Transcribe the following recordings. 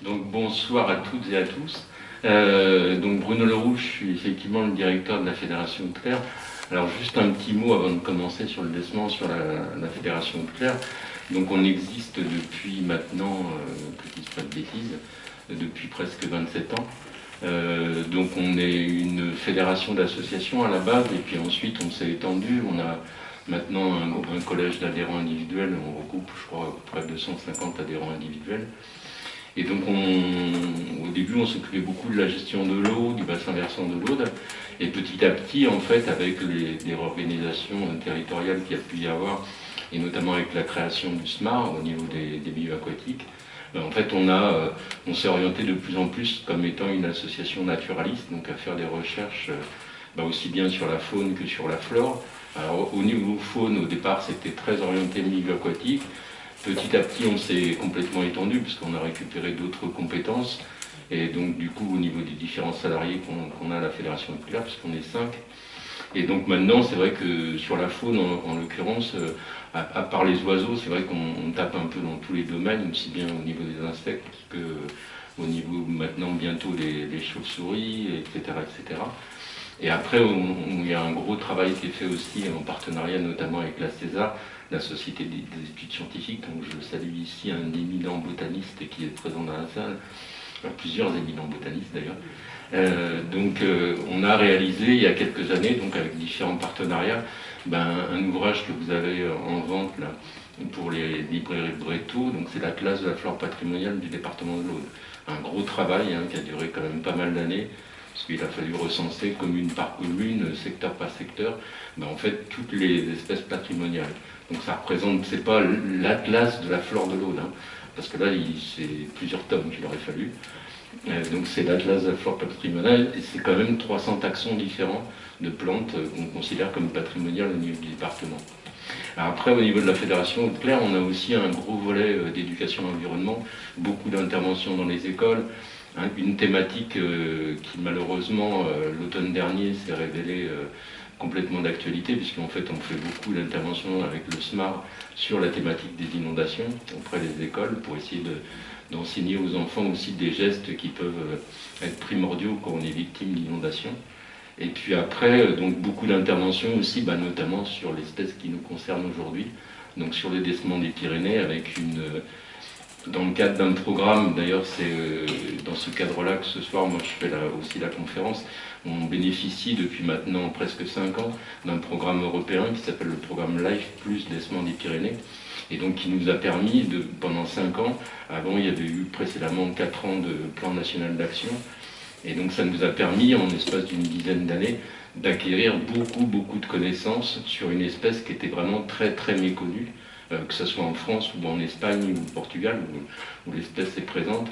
Donc bonsoir à toutes et à tous. Donc Bruno Leroux, je suis effectivement le directeur de la Fédération de Clair. Alors juste un petit mot avant de commencer sur le décement sur la Fédération de Clair. Donc on existe depuis maintenant, que je ne dise pas de bêtises, depuis presque 27 ans. Donc on est une fédération d'associations à la base et puis ensuite on s'est étendu. On a maintenant un collège d'adhérents individuels, on regroupe je crois près de 250 adhérents individuels. Et donc au début on s'occupait beaucoup de la gestion de l'eau, du bassin versant de l'Aude, et petit à petit en fait avec les réorganisations territoriales qu'il y a pu y avoir, et notamment avec la création du SMAR au niveau des milieux aquatiques, en fait on s'est orienté de plus en plus comme étant une association naturaliste, donc à faire des recherches aussi bien sur la faune que sur la flore. Alors au niveau faune au départ c'était très orienté milieu aquatique. Petit à petit, on s'est complètement étendu puisqu'on a récupéré d'autres compétences. Et donc, du coup, au niveau des différents salariés qu'on a à la Fédération de Clair, puisqu'on est 5. Et donc maintenant, c'est vrai que sur la faune, en l'occurrence, à part les oiseaux, c'est vrai qu'on tape un peu dans tous les domaines, aussi bien au niveau des insectes qu'au niveau maintenant bientôt des chauves-souris, etc., etc. Et après, il y a un gros travail qui est fait aussi en partenariat notamment avec la César, la Société des études scientifiques. Donc je salue ici un éminent botaniste qui est présent dans la salle, plusieurs éminents botanistes d'ailleurs. On a réalisé il y a quelques années, donc avec différents partenariats, un ouvrage que vous avez en vente là, pour les librairies Bretto, donc c'est l'Atlas de la flore patrimoniale du département de l'Aude. Un gros travail qui a duré quand même pas mal d'années, parce qu'il a fallu recenser commune par commune, secteur par secteur, en fait toutes les espèces patrimoniales. Donc ça représente, c'est pas l'atlas de la flore de l'Aude, parce que là c'est plusieurs tomes qu'il aurait fallu. Donc c'est l'atlas de la flore patrimoniale, et c'est quand même 300 taxons différents de plantes qu'on considère comme patrimoniales au niveau du département. Alors après, au niveau de la Fédération de Clair, on a aussi un gros volet d'éducation à l'environnement, beaucoup d'interventions dans les écoles, une thématique qui malheureusement l'automne dernier s'est révélée complètement d'actualité, puisqu'en fait on fait beaucoup d'interventions avec le SMAR sur la thématique des inondations auprès des écoles pour essayer d'enseigner aux enfants aussi des gestes qui peuvent être primordiaux quand on est victime d'inondations. Et puis après, donc beaucoup d'interventions aussi, notamment sur l'espèce qui nous concerne aujourd'hui, donc sur le décement des Pyrénées, avec dans le cadre d'un programme, d'ailleurs c'est dans ce cadre-là que ce soir, moi je fais aussi la conférence, on bénéficie depuis maintenant presque 5 ans d'un programme européen qui s'appelle le programme LIFE plus décement des Pyrénées, et donc qui nous a permis, pendant 5 ans, avant il y avait eu précédemment 4 ans de plan national d'action, et donc ça nous a permis, en l'espace d'une dizaine d'années, d'acquérir beaucoup de connaissances sur une espèce qui était vraiment très méconnue, que ce soit en France ou en Espagne ou au Portugal, où l'espèce est présente.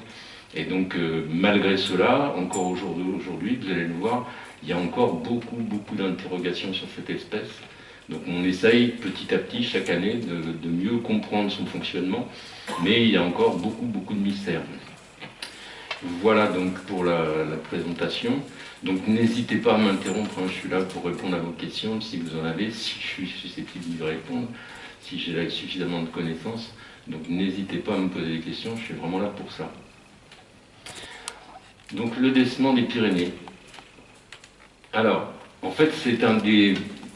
Et donc malgré cela, encore aujourd'hui, vous allez le voir, il y a encore beaucoup d'interrogations sur cette espèce. Donc on essaye petit à petit, chaque année, de mieux comprendre son fonctionnement, mais il y a encore beaucoup de mystères. Voilà donc pour la présentation. Donc n'hésitez pas à m'interrompre, je suis là pour répondre à vos questions, si vous en avez, si je suis susceptible d'y répondre, si j'ai suffisamment de connaissances. Donc n'hésitez pas à me poser des questions, je suis vraiment là pour ça. Donc le décement des Pyrénées. Alors, en fait, c'est un des...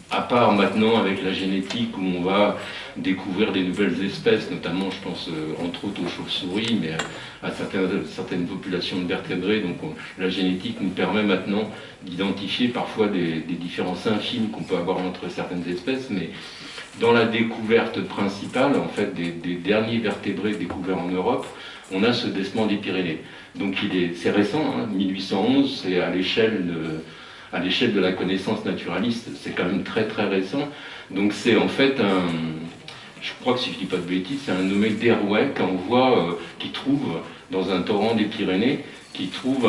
À part maintenant avec la génétique où on va découvrir des nouvelles espèces, notamment je pense entre autres aux chauves-souris, mais à certaines populations de vertébrés, donc la génétique nous permet maintenant d'identifier parfois des différences infimes qu'on peut avoir entre certaines espèces, mais dans la découverte principale, en fait, des derniers vertébrés découverts en Europe, on a ce décement des Pyrénées. Donc c'est récent, 1811, c'est à l'échelle de la connaissance naturaliste, c'est quand même très récent. Donc c'est en fait je crois que si je ne dis pas de bêtises, c'est un nommé Derouet qui trouve dans un torrent des Pyrénées, qui trouve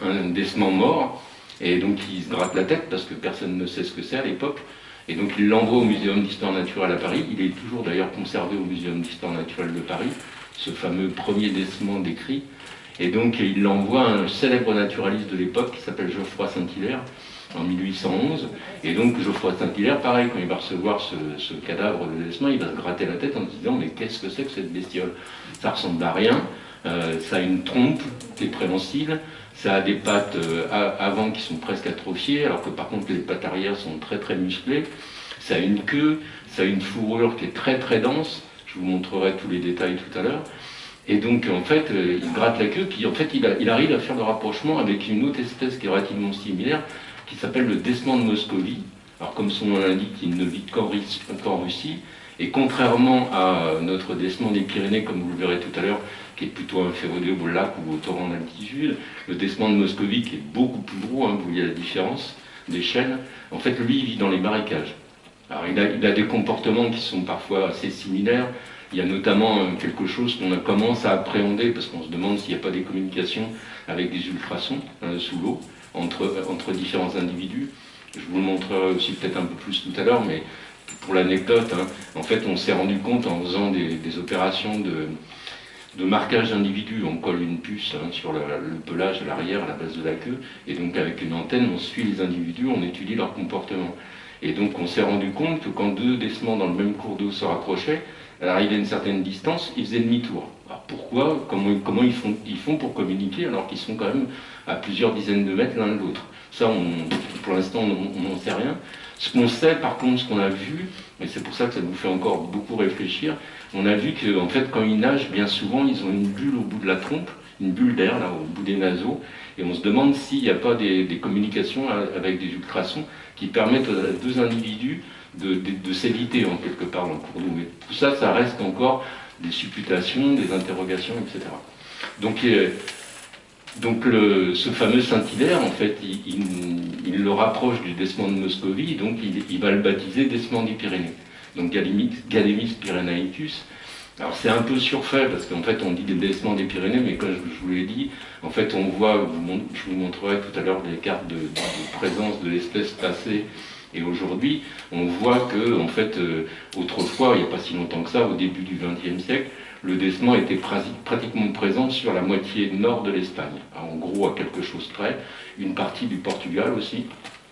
un décement mort, et donc il se gratte la tête parce que personne ne sait ce que c'est à l'époque. Et donc il l'envoie au Muséum d'Histoire Naturelle à Paris. Il est toujours d'ailleurs conservé au Muséum d'Histoire Naturelle de Paris, ce fameux premier décement décrit. Et donc il l'envoie à un célèbre naturaliste de l'époque qui s'appelle Geoffroy Saint-Hilaire en 1811. Et donc Geoffroy Saint-Hilaire, pareil, quand il va recevoir ce cadavre de décement, il va se gratter la tête en se disant mais qu'est-ce que c'est que cette bestiole? Ça ressemble à rien. Ça a une trompe qui est préhensile, ça a des pattes avant qui sont presque atrophiées, alors que par contre les pattes arrière sont très musclées. Ça a une queue, ça a une fourrure qui est très dense, je vous montrerai tous les détails tout à l'heure. Et donc en fait, il gratte la queue, puis en fait il arrive à faire le rapprochement avec une autre espèce qui est relativement similaire, qui s'appelle le desman de Moscovie. Alors comme son nom l'indique, il ne vit qu'en Russie, et contrairement à notre desman des Pyrénées, comme vous le verrez tout à l'heure, qui est plutôt inféodé au lac ou au torrent d'altitude, le desman de Moscovie, qui est beaucoup plus gros, hein, vous voyez la différence d'échelle, en fait lui il vit dans les marécages. Alors il a des comportements qui sont parfois assez similaires. Il y a notamment quelque chose qu'on commence à appréhender, parce qu'on se demande s'il n'y a pas des communications avec des ultrasons sous l'eau, entre différents individus. Je vous le montrerai aussi peut-être un peu plus tout à l'heure, mais pour l'anecdote, hein, en fait on s'est rendu compte en faisant des opérations de marquage d'individus. On colle une puce sur le pelage à l'arrière, à la base de la queue, et donc avec une antenne, on suit les individus, on étudie leur comportement. Et donc on s'est rendu compte que quand deux desmans dans le même cours d'eau se rapprochaient, à l'arrivée à une certaine distance, ils faisaient demi-tour. Alors pourquoi, comment ils font pour communiquer alors qu'ils sont quand même à plusieurs dizaines de mètres l'un de l'autre? Ça, pour l'instant, on n'en sait rien. Ce qu'on sait, par contre, ce qu'on a vu, et c'est pour ça que ça nous fait encore beaucoup réfléchir, on a vu que en fait, quand ils nagent, bien souvent, ils ont une bulle au bout de la trompe, une bulle d'air là au bout des naseaux, et on se demande s'il n'y a pas des communications avec des ultrasons qui permettent à deux individus de s'éviter en quelque part dans le cours d'eau. Mais tout ça, ça reste encore des supputations, des interrogations, etc. Donc ce fameux Saint-Hilaire, en fait, il le rapproche du desman de Moscovie, donc il va le baptiser desman des Pyrénées. Donc Galemis pyrenaicus. Alors c'est un peu surfait, parce qu'en fait on dit des desmans des Pyrénées, mais comme je vous l'ai dit, en fait on voit, je vous montrerai tout à l'heure des cartes de présence de l'espèce passée et aujourd'hui, on voit que, en fait, autrefois, il n'y a pas si longtemps que ça, au début du XXe siècle, le desman était pratiquement présent sur la moitié nord de l'Espagne. En gros, à quelque chose près, une partie du Portugal aussi,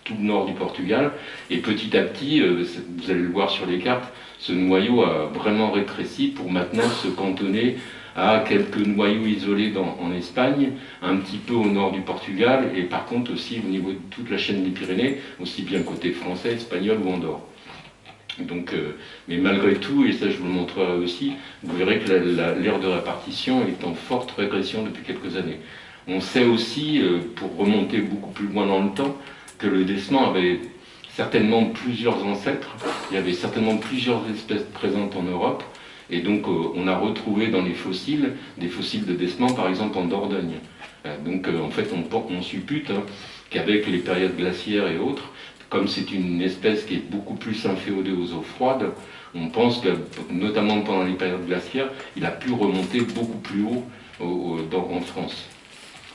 tout le nord du Portugal, et petit à petit, vous allez le voir sur les cartes, ce noyau a vraiment rétréci pour maintenant se cantonner à quelques noyaux isolés en Espagne, un petit peu au nord du Portugal, et par contre aussi au niveau de toute la chaîne des Pyrénées, aussi bien côté français, espagnol ou andorre. Donc, mais malgré tout, et ça je vous le montrerai aussi, vous verrez que l'aire de répartition est en forte régression depuis quelques années. On sait aussi, pour remonter beaucoup plus loin dans le temps, que le desman avait certainement plusieurs ancêtres, il y avait certainement plusieurs espèces présentes en Europe, et donc on a retrouvé dans les fossiles, des fossiles de desman par exemple en Dordogne. Donc en fait on suppute qu'avec les périodes glaciaires et autres, comme c'est une espèce qui est beaucoup plus inféodée aux eaux froides, on pense que notamment pendant les périodes glaciaires, il a pu remonter beaucoup plus haut en France.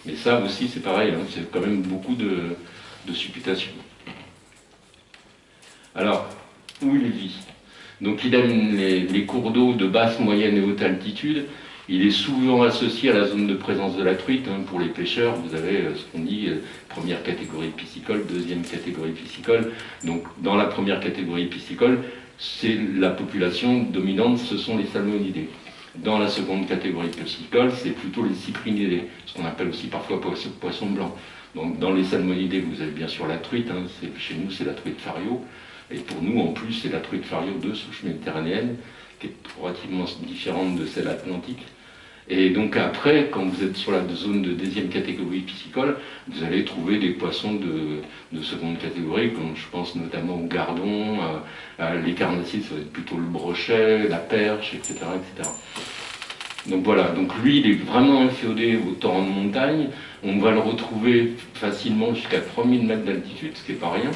Mais ça aussi c'est pareil, c'est quand même beaucoup de supputation. Alors, où il vit? Donc il aime les cours d'eau de basse, moyenne et haute altitude. Il est souvent associé à la zone de présence de la truite. Pour les pêcheurs, vous avez ce qu'on dit, première catégorie piscicole, deuxième catégorie piscicole. Donc dans la première catégorie piscicole, c'est la population dominante, ce sont les salmonidés. Dans la seconde catégorie piscicole, c'est plutôt les cyprinidés, ce qu'on appelle aussi parfois poisson blanc. Donc dans les salmonidés, vous avez bien sûr la truite, chez nous c'est la truite fario. Et pour nous, en plus, c'est la truite fario de souche méditerranéenne, qui est relativement différente de celle atlantique. Et donc après, quand vous êtes sur la zone de deuxième catégorie piscicole, vous allez trouver des poissons de seconde catégorie, comme je pense notamment au gardon, les carnassiers, ça va être plutôt le brochet, la perche, etc., etc. Donc voilà, donc lui, il est vraiment inféodé au torrent de montagne. On va le retrouver facilement jusqu'à 3000 mètres d'altitude, ce qui n'est pas rien.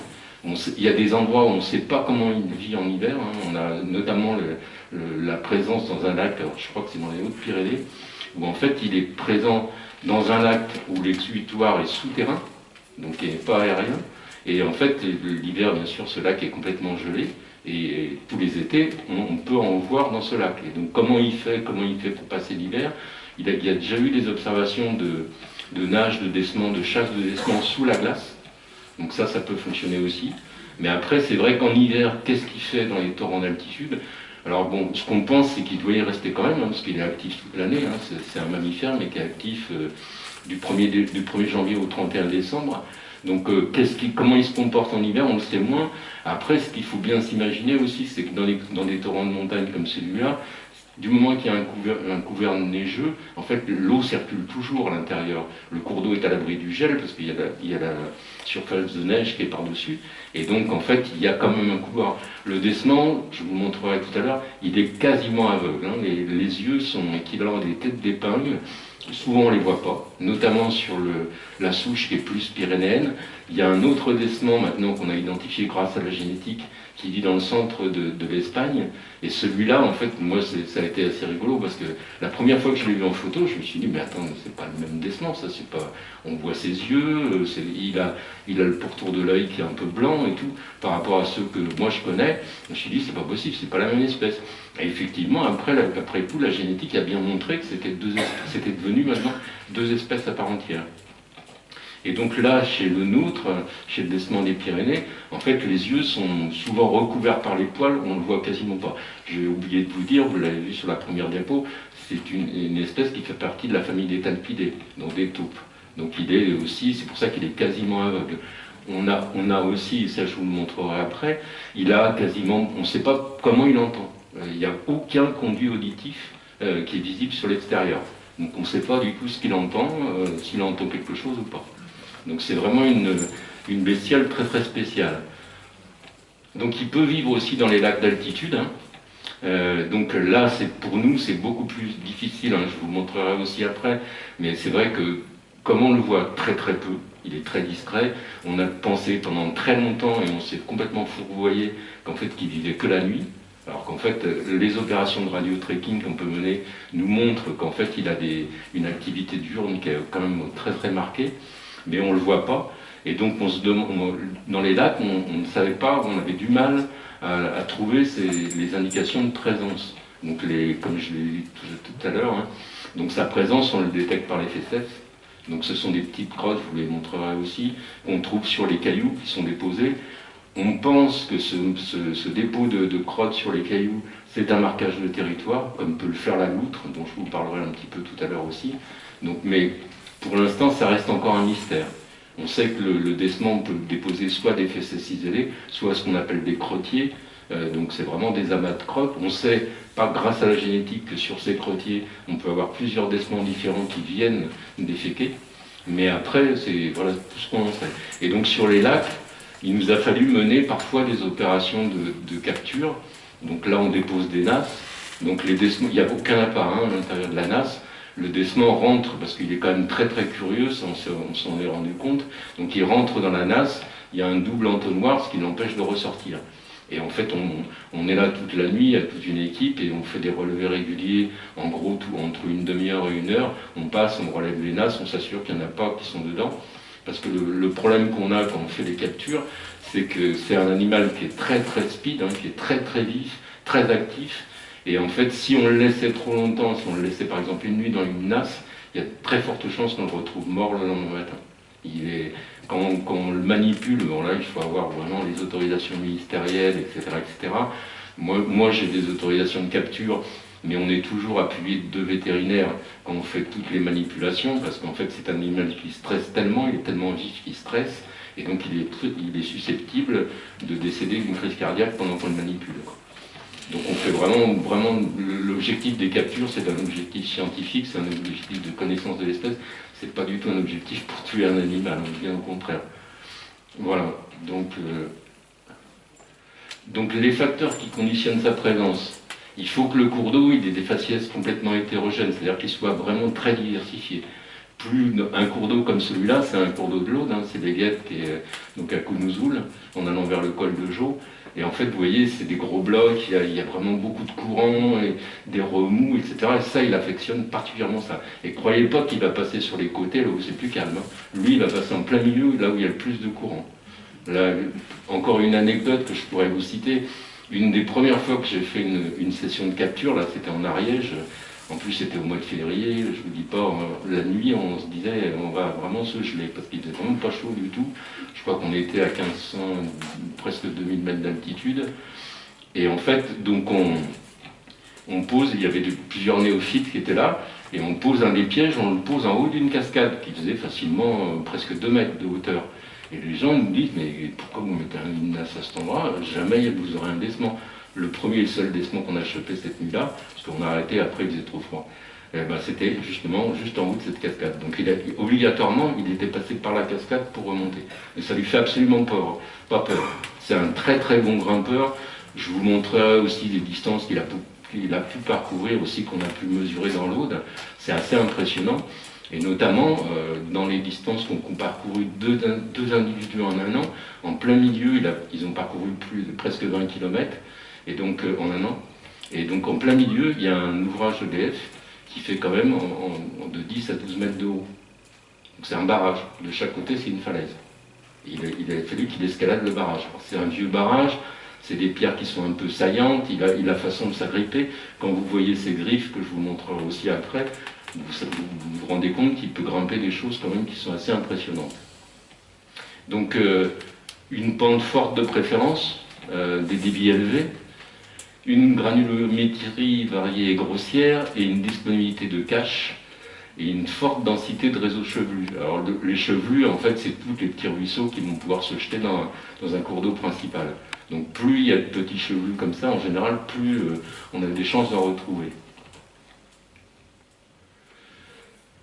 Il y a des endroits où on ne sait pas comment il vit en hiver. On a notamment la présence dans un lac, alors je crois que c'est dans les Hautes-Pyrénées, où en fait il est présent dans un lac où l'exutoire est souterrain, donc il n'est pas aérien. Et en fait, l'hiver, bien sûr, ce lac est complètement gelé. Et tous les étés, on peut en voir dans ce lac. Et donc comment il fait pour passer l'hiver? Il y a déjà eu des observations de nage, de descente, de chasse de descente sous la glace. Donc ça peut fonctionner aussi. Mais après, c'est vrai qu'en hiver, qu'est-ce qu'il fait dans les torrents d'altitude? Alors bon, ce qu'on pense, c'est qu'il doit y rester quand même, hein, parce qu'il est actif toute l'année, hein, c'est un mammifère, mais qui est actif du 1er janvier au 31 décembre. Donc comment il se comporte en hiver, on le sait moins. Après, ce qu'il faut bien s'imaginer aussi, c'est que dans des torrents de montagne comme celui-là, du moment qu'il y a un couvert neigeux, en fait, l'eau circule toujours à l'intérieur. Le cours d'eau est à l'abri du gel, parce qu'il y a la surface de neige qui est par-dessus. Et donc, en fait, il y a quand même un couloir. Le Desman, je vous montrerai tout à l'heure, il est quasiment aveugle. Hein. Les yeux sont équivalents à des têtes d'épingle. Souvent, on ne les voit pas, notamment sur la souche qui est plus pyrénéenne. Il y a un autre Desman, maintenant, qu'on a identifié grâce à la génétique, qui vit dans le centre de l'Espagne. Et celui-là, en fait, moi, ça a été assez rigolo, parce que la première fois que je l'ai vu en photo, je me suis dit, mais attends, c'est pas le même Desman, ça, c'est pas... On voit ses yeux, il a le pourtour de l'œil qui est un peu blanc et tout, par rapport à ceux que moi je connais. Je me suis dit, c'est pas possible, c'est pas la même espèce. Et effectivement, après tout, la génétique a bien montré que c'était devenu maintenant 2 espèces à part entière. Et donc là, chez le nôtre, chez le Desman des Pyrénées, en fait, les yeux sont souvent recouverts par les poils, on ne le voit quasiment pas. J'ai oublié de vous dire, vous l'avez vu sur la première diapo, c'est une espèce qui fait partie de la famille des talpidés, donc des taupes. Donc il est aussi, c'est pour ça qu'il est quasiment aveugle. On a aussi, et ça je vous le montrerai après, il a quasiment, on ne sait pas comment il entend. Il n'y a aucun conduit auditif qui est visible sur l'extérieur. Donc on ne sait pas du tout ce qu'il entend, s'il entend quelque chose ou pas. Donc c'est vraiment une bestiale très très spéciale. Donc il peut vivre aussi dans les lacs d'altitude. Hein. Donc là, pour nous, c'est beaucoup plus difficile. Hein, je vous montrerai aussi après. Mais c'est vrai que comme on le voit très très peu, il est très discret. On a pensé pendant très longtemps et on s'est complètement fourvoyé qu'en fait qu'il vivait que la nuit. Alors qu'en fait, les opérations de radio-trekking qu'on peut mener nous montrent qu'en fait il a une activité diurne qui est quand même très très marquée. Mais on ne le voit pas. Et donc dans les lacs, on ne savait pas, on avait du mal à trouver les indications de présence. Donc comme je l'ai dit tout à l'heure, hein, donc sa présence, on le détecte par les fesses. Donc ce sont des petites crottes, je vous les montrerai aussi, qu'on trouve sur les cailloux qui sont déposés. On pense que ce dépôt de crottes sur les cailloux, c'est un marquage de territoire, comme peut le faire la loutre, dont je vous parlerai un petit peu tout à l'heure aussi. Donc, mais pour l'instant, ça reste encore un mystère. On sait que le Desman peut déposer soit des fesses ciselées, soit ce qu'on appelle des crottiers. Donc c'est vraiment des amas de crottes. On sait, pas grâce à la génétique, que sur ces crottiers, on peut avoir plusieurs Desmans différents qui viennent déféquer. Mais après, c'est voilà tout ce qu'on en sait. Et donc sur les lacs, il nous a fallu mener parfois des opérations de capture. Donc là, on dépose des nasses. Donc les Desmans, il n'y a aucun appareil à l'intérieur de la nasse. Le Desman rentre, parce qu'il est quand même très très curieux, ça, on s'en est rendu compte. Donc il rentre dans la nasse, il y a un double entonnoir, ce qui l'empêche de ressortir. Et en fait, on est là toute la nuit, il y a toute une équipe, et on fait des relevés réguliers, en gros, entre une demi-heure et 1 heure. On passe, on relève les nasses, on s'assure qu'il n'y en a pas qui sont dedans. Parce que le problème qu'on a quand on fait les captures, c'est que c'est un animal qui est très très speed, hein, qui est très très vif, très actif. Et en fait, si on le laissait trop longtemps, si on le laissait par exemple une nuit dans une nasse, il y a de très fortes chances qu'on le retrouve mort le lendemain matin. Quand on le manipule, bon là il faut avoir vraiment les autorisations ministérielles, etc. etc. Moi j'ai des autorisations de capture, mais on est toujours appuyé de 2 vétérinaires quand on fait toutes les manipulations, parce qu'en fait c'est un animal qui stresse tellement, il est tellement vif qu'il stresse, et donc il est susceptible de décéder d'une crise cardiaque pendant qu'on le manipule. Donc on fait vraiment l'objectif des captures, c'est un objectif scientifique, c'est un objectif de connaissance de l'espèce, c'est pas du tout un objectif pour tuer un animal, bien au contraire. Voilà, donc les facteurs qui conditionnent sa présence, il faut que le cours d'eau ait des faciès complètement hétérogènes, c'est-à-dire qu'il soit vraiment très diversifié. Plus un cours d'eau comme celui-là, c'est un cours d'eau de l'Aude, hein, c'est des guettes qui est donc à Kounouzoul, en allant vers le col de Jaux. Et en fait, vous voyez, c'est des gros blocs, il y a vraiment beaucoup de courant, et des remous, etc. Et ça, il affectionne particulièrement ça. Et croyez pas qu'il va passer sur les côtés, là où c'est plus calme. Hein. Lui, il va passer en plein milieu, là où il y a le plus de courant. Là, encore une anecdote que je pourrais vous citer. Une des premières fois que j'ai fait une session de capture, là, c'était en Ariège. En plus, c'était au mois de février, je vous dis pas, la nuit, on se disait, on va vraiment se geler, parce qu'il était vraiment pas chaud du tout. Je crois qu'on était à 1500, presque 2000 mètres d'altitude. Et en fait, donc on pose, il y avait plusieurs néophytes qui étaient là, et on pose un des pièges, on le pose en haut d'une cascade qui faisait facilement presque 2 mètres de hauteur. Et les gens nous disent, mais pourquoi vous mettez un gymnase à cet endroit? Jamais vous aurez un descend. Le premier et seul descend qu'on a chopé cette nuit-là, parce qu'on a arrêté après, il faisait trop froid. C'était justement juste en haut de cette cascade. Donc obligatoirement, il était passé par la cascade pour remonter. Et ça lui fait absolument pas peur. C'est un très très bon grimpeur. Je vous montrerai aussi les distances qu'il a pu parcourir, aussi qu'on a pu mesurer dans l'Aude. C'est assez impressionnant. Et notamment, dans les distances qu'ont parcouru deux individus en un an, en plein milieu, ils ont parcouru presque 20 km, et donc en un an. Et donc en plein milieu, il y a un ouvrage EDF qui fait quand même de 10 à 12 mètres de haut. Donc c'est un barrage. De chaque côté, c'est une falaise. Il a fallu qu'il escalade le barrage. C'est un vieux barrage, c'est des pierres qui sont un peu saillantes, il a façon de s'agripper. Quand vous voyez ces griffes, que je vous montrerai aussi après, vous rendez compte qu'il peut grimper des choses quand même qui sont assez impressionnantes. Donc une pente forte de préférence, des débits élevés, une granulométrie variée et grossière et une disponibilité de cache et une forte densité de réseaux chevelus. Alors les chevelus, en fait, c'est tous les petits ruisseaux qui vont pouvoir se jeter dans un cours d'eau principal. Donc plus il y a de petits chevelus comme ça, en général, plus on a des chances d'en retrouver.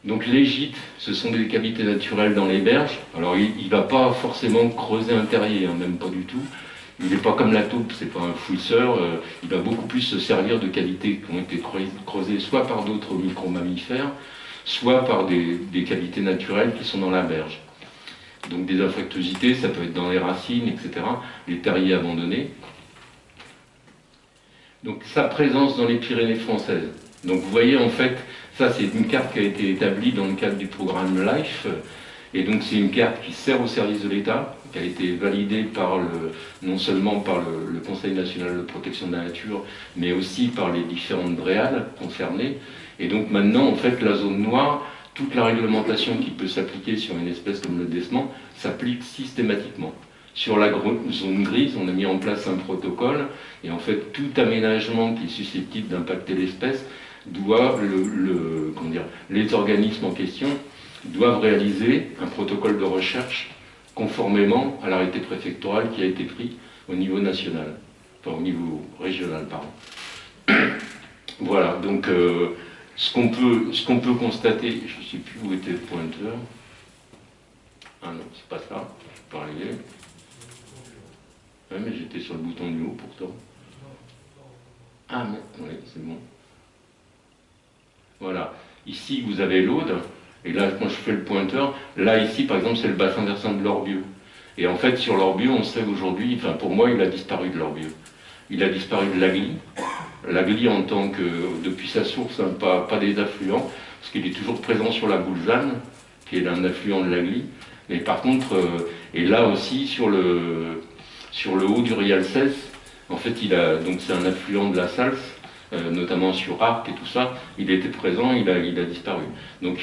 Donc les gîtes, ce sont des cavités naturelles dans les berges. Alors il ne va pas forcément creuser un terrier, hein, même pas du tout. Il n'est pas comme la taupe, c'est pas un fouisseur. Il va beaucoup plus se servir de cavités qui ont été creusées soit par d'autres micro-mammifères, soit par des cavités naturelles qui sont dans la berge. Donc des infructuosités, ça peut être dans les racines, etc. Les terriers abandonnés. Donc sa présence dans les Pyrénées françaises. Donc vous voyez en fait, ça c'est une carte qui a été établie dans le cadre du programme LIFE, et donc c'est une carte qui sert au service de l'État, qui a été validée par non seulement par le Conseil national de protection de la nature, mais aussi par les différentes DREAL concernées. Et donc maintenant en fait la zone noire, toute la réglementation qui peut s'appliquer sur une espèce comme le décement s'applique systématiquement. Sur la zone grise, on a mis en place un protocole, et en fait tout aménagement qui est susceptible d'impacter l'espèce doit, les organismes en question doivent réaliser un protocole de recherche conformément à l'arrêté préfectoral qui a été pris au niveau national, enfin au niveau régional, pardon. Voilà, donc ce qu'on peut constater, je ne sais plus où était le pointeur. Ah non, c'est pas ça, je peux arriver. Ouais, mais j'étais sur le bouton du haut pourtant. Ah mais, oui, c'est bon. Voilà, ici vous avez l'Aude, et là quand je fais le pointeur, là ici par exemple c'est le bassin versant de l'Orbieu. Et en fait sur l'Orbieu on sait aujourd'hui, enfin pour moi il a disparu de l'Orbieu. Il a disparu de l'Agly. L'Agly en tant que, depuis sa source, hein, pas des affluents, parce qu'il est toujours présent sur la Boulzane, qui est un affluent de l'Agly. Mais par contre, et là aussi sur le haut du Rialcès, en fait donc c'est un affluent de la Salse, notamment sur Arc et tout ça, il était présent, il a disparu. Donc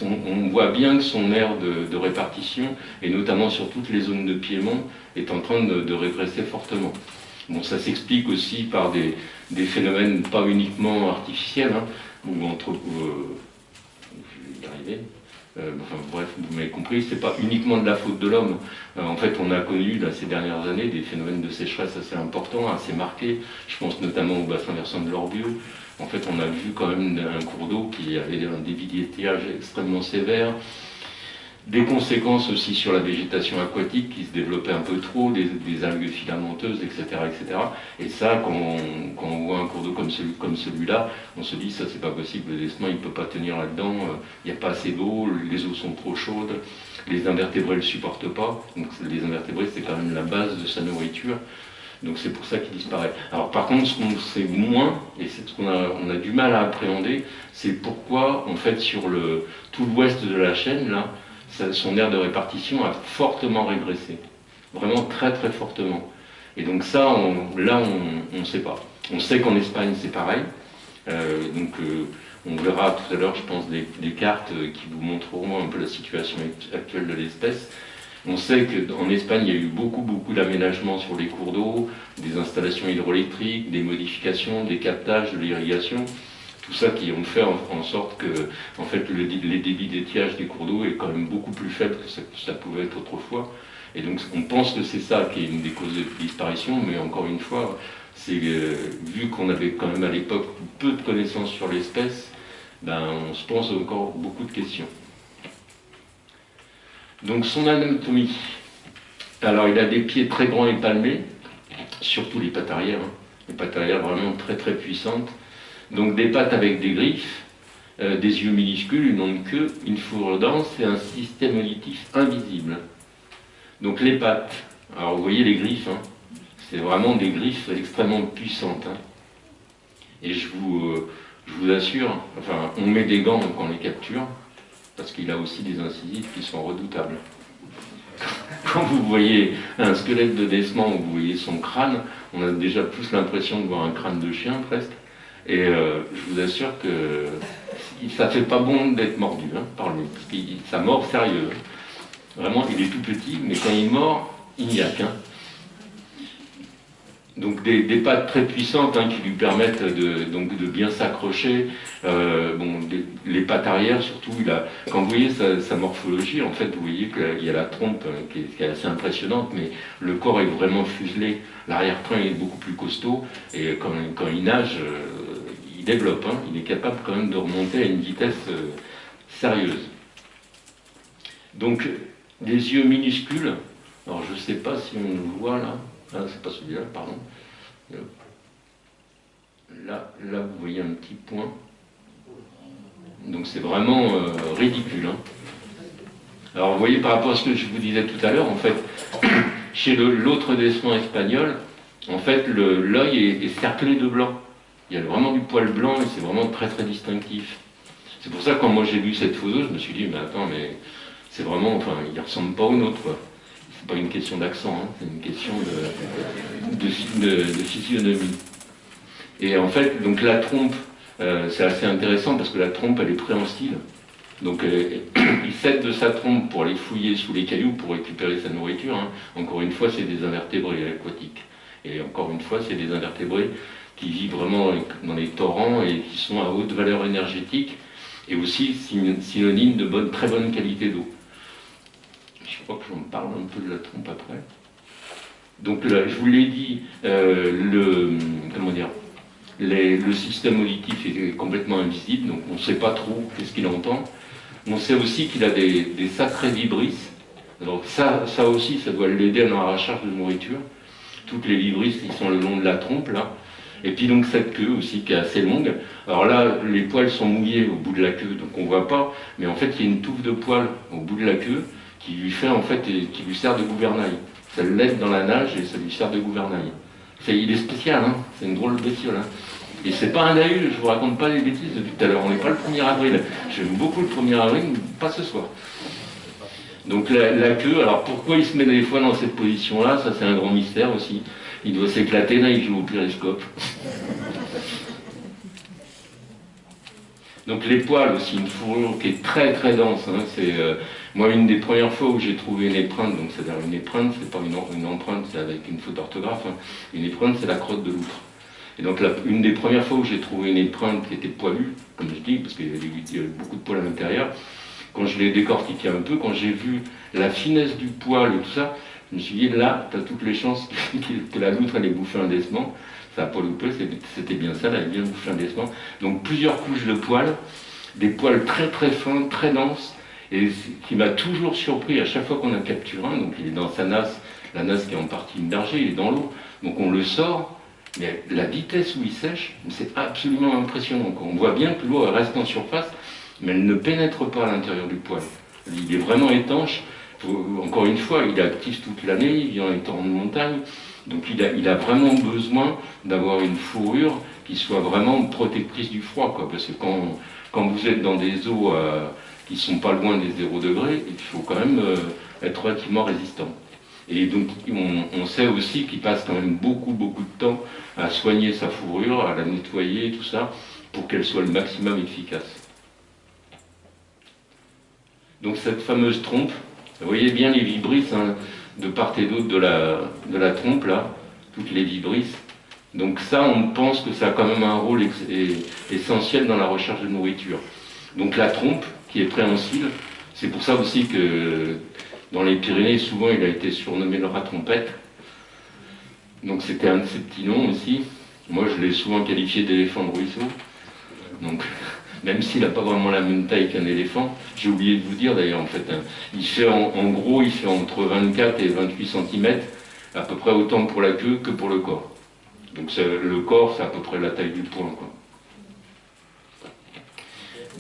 on voit bien que son aire de répartition, et notamment sur toutes les zones de Piémont, est en train de régresser fortement. Bon, ça s'explique aussi par des phénomènes pas uniquement artificiels, hein, ou je vais y arriver. Enfin bref, vous m'avez compris, c'est pas uniquement de la faute de l'homme. En fait, on a connu là, ces dernières années des phénomènes de sécheresse assez importants, assez marqués. Je pense notamment au bassin versant de l'Orbieu. En fait, on a vu quand même un cours d'eau qui avait un débit d'étiage extrêmement sévère. Des conséquences aussi sur la végétation aquatique qui se développait un peu trop, des algues filamenteuses, etc., etc. Et ça, quand on voit un cours d'eau comme celui-là, on se dit ça c'est pas possible, le décement il ne peut pas tenir là-dedans, il n'y a pas assez d'eau, les eaux sont trop chaudes, les invertébrés ne le supportent pas. Donc les invertébrés c'est quand même la base de sa nourriture. Donc c'est pour ça qu'il disparaît. Alors par contre, ce qu'on sait moins, et c'est ce qu'on a du mal à appréhender, c'est pourquoi en fait sur tout l'ouest de la chaîne là, son aire de répartition a fortement régressé, vraiment très très fortement. Et donc ça, on ne sait pas. On sait qu'en Espagne c'est pareil, on verra tout à l'heure, je pense, des cartes qui vous montreront un peu la situation actuelle de l'espèce. On sait qu'en Espagne, il y a eu beaucoup d'aménagements sur les cours d'eau, des installations hydroélectriques, des modifications, des captages, de l'irrigation, tout ça qui ont fait en sorte que en fait, les débits d'étiage des cours d'eau est quand même beaucoup plus faible que ça pouvait être autrefois. Et donc on pense que c'est ça qui est une des causes de disparition, mais encore une fois, c'est vu qu'on avait quand même à l'époque peu de connaissances sur l'espèce, ben, on se pose encore beaucoup de questions. Donc son anatomie. Alors il a des pieds très grands et palmés, surtout les pattes arrière, hein. Les pattes arrière vraiment très puissantes. Donc des pattes avec des griffes, des yeux minuscules, une longue queue, une fourrure dense et un système auditif invisible. Donc les pattes, alors vous voyez les griffes, hein, c'est vraiment des griffes extrêmement puissantes. Hein. Et je vous assure, enfin on met des gants quand on les capture, parce qu'il a aussi des incisives qui sont redoutables. Quand vous voyez un squelette de Desmond, ou vous voyez son crâne, on a déjà plus l'impression de voir un crâne de chien presque. Et je vous assure que ça fait pas bon d'être mordu hein, par lui, parce que ça mord sérieux. Vraiment, il est tout petit, mais quand il mord, il n'y a qu'un. Donc des pattes très puissantes hein, qui lui permettent de bien s'accrocher. Les pattes arrière, surtout, quand vous voyez sa morphologie, en fait, vous voyez qu'il y a la trompe qui est assez impressionnante, mais le corps est vraiment fuselé. L'arrière-train est beaucoup plus costaud, et quand il nage, il développe. Hein, il est capable quand même de remonter à une vitesse sérieuse. Donc, des yeux minuscules. Alors, je ne sais pas si on le voit là. Ah, c'est pas celui-là, pardon. Là, vous voyez un petit point. Donc c'est vraiment ridicule. Hein. Alors vous voyez par rapport à ce que je vous disais tout à l'heure, en fait, chez l'autre descendant espagnol, en fait, l'œil est cerclé de blanc. Il y a vraiment du poil blanc et c'est vraiment très distinctif. C'est pour ça que quand moi j'ai vu cette photo, je me suis dit, mais attends, mais c'est vraiment, enfin, il ne ressemble pas au nôtre, quoi. C'est pas une question d'accent, hein, c'est une question de physionomie. Et en fait, donc la trompe, c'est assez intéressant parce que la trompe, elle est préhensile. Donc il s'aide de sa trompe pour aller fouiller sous les cailloux pour récupérer sa nourriture. Hein. Encore une fois, c'est des invertébrés aquatiques. Et encore une fois, c'est des invertébrés qui vivent vraiment dans les torrents et qui sont à haute valeur énergétique et aussi synonyme de très bonne qualité d'eau. Je crois que j'en parle un peu de la trompe après. Donc là, je vous l'ai dit, le système auditif est complètement invisible, donc on ne sait pas trop qu'est-ce qu'il entend. On sait aussi qu'il a des sacrés vibrisses. Donc ça aussi, ça doit l'aider dans la recherche de nourriture. Toutes les vibrisses, ils sont le long de la trompe, là. Et puis donc cette queue aussi qui est assez longue. Alors là, les poils sont mouillés au bout de la queue, donc on ne voit pas. Mais en fait, il y a une touffe de poils au bout de la queue qui lui fait en fait, qui lui sert de gouvernail. Ça l'aide dans la nage et ça lui sert de gouvernail. Il est spécial, hein, c'est une drôle de bestiole. Hein. Et c'est pas un ahul, je vous raconte pas les bêtises depuis tout à l'heure, on n'est pas le 1er avril. J'aime beaucoup le 1er avril, mais pas ce soir. Donc la queue, alors pourquoi il se met des fois dans cette position-là, ça c'est un grand mystère aussi. Il doit s'éclater, là il joue au périscope. Donc les poils aussi, une fourrure qui est très dense. Hein, c'est moi une des premières fois où j'ai trouvé une épreinte, donc c'est-à-dire une épreinte, c'est pas une empreinte, c'est avec une faute d'orthographe. Hein. Une épreinte, c'est la crotte de loutre. Et donc une des premières fois où j'ai trouvé une épreinte qui était poilue, comme je dis, parce qu'il y avait beaucoup de poils à l'intérieur, quand je l'ai décortiqué un peu, quand j'ai vu la finesse du poil et tout ça, je me suis dit là, tu as toutes les chances que la loutre allait bouffer un descend. Ça n'a pas loupé, c'était bien ça, elle avait bien bouffé un descend. Donc plusieurs couches de poils, des poils très fins, très denses, et qui m'a toujours surpris à chaque fois qu'on a capturé un. Donc il est dans sa nasse, la nasse qui est en partie immergée, il est dans l'eau, donc on le sort, mais la vitesse où il sèche, c'est absolument impressionnant. On voit bien que l'eau reste en surface, mais elle ne pénètre pas à l'intérieur du poil. Il est vraiment étanche. Encore une fois, il est actif toute l'année, il vient en torrents de montagne, donc il a vraiment besoin d'avoir une fourrure qui soit vraiment protectrice du froid, quoi, parce que quand vous êtes dans des eaux qui ne sont pas loin des 0 degrés, il faut quand même être relativement résistant. Et donc on sait aussi qu'il passe quand même beaucoup de temps à soigner sa fourrure, à la nettoyer, tout ça, pour qu'elle soit le maximum efficace. Donc cette fameuse trompe, Vous voyez bien les vibrisses hein, de part et d'autre de la trompe, là, toutes les vibrisses. Donc ça, on pense que ça a quand même un rôle essentiel dans la recherche de nourriture. Donc la trompe, qui est préhensile, c'est pour ça aussi que dans les Pyrénées, souvent, il a été surnommé le rat trompette. Donc c'était un de ses petits noms aussi. Moi, je l'ai souvent qualifié d'éléphant de ruisseau. Donc, même s'il n'a pas vraiment la même taille qu'un éléphant, j'ai oublié de vous dire d'ailleurs, en fait, hein, il fait en gros, il fait entre 24 et 28 cm, à peu près autant pour la queue que pour le corps. Donc le corps, c'est à peu près la taille du poing, quoi.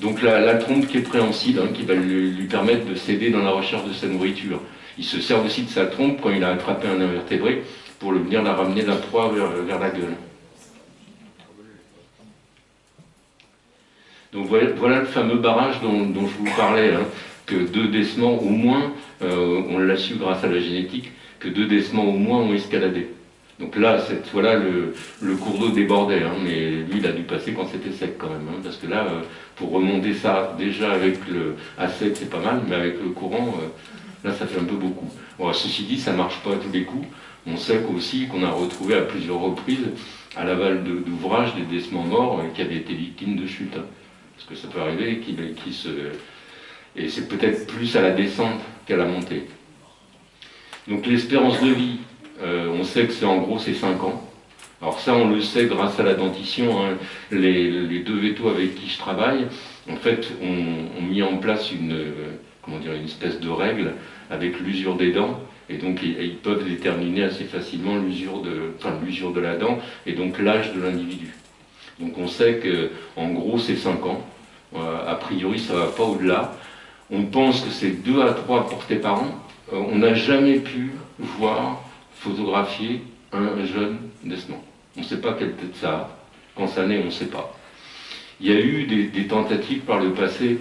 Donc la trompe qui est préhensile, hein, qui va lui permettre de s'aider dans la recherche de sa nourriture. Il se sert aussi de sa trompe quand il a attrapé un invertébré pour venir la ramener la proie vers la gueule. Donc voilà le fameux barrage dont je vous parlais, hein, que 2 décements au moins, on l'a su grâce à la génétique, que 2 décements au moins ont escaladé. Donc là, cette fois-là, le cours d'eau débordait, hein, mais lui, il a dû passer quand c'était sec quand même, hein, parce que là, pour remonter ça, déjà avec à sec, c'est pas mal, mais avec le courant, là, ça fait un peu beaucoup. Bon, ceci dit, ça marche pas à tous les coups. On sait aussi qu'on a retrouvé à plusieurs reprises, à l'aval d'ouvrages, des décements morts qui avaient été victimes de chute. Hein. Parce que ça peut arriver qu'il se... Et c'est peut-être plus à la descente qu'à la montée. Donc l'espérance de vie, on sait que c'est en gros c'est 5 ans. Alors ça on le sait grâce à la dentition, hein. Les 2 vétos avec qui je travaille, en fait ont mis en place une espèce de règle avec l'usure des dents, et donc ils peuvent déterminer assez facilement l'usure de la dent, et donc l'âge de l'individu. Donc on sait que en gros c'est 5 ans, a priori ça ne va pas au-delà. On pense que c'est 2 à 3 portées par an. On n'a jamais pu voir, photographier un jeune décement. On ne sait pas quelle tête ça a. Quand ça naît, on ne sait pas. Il y a eu des tentatives par le passé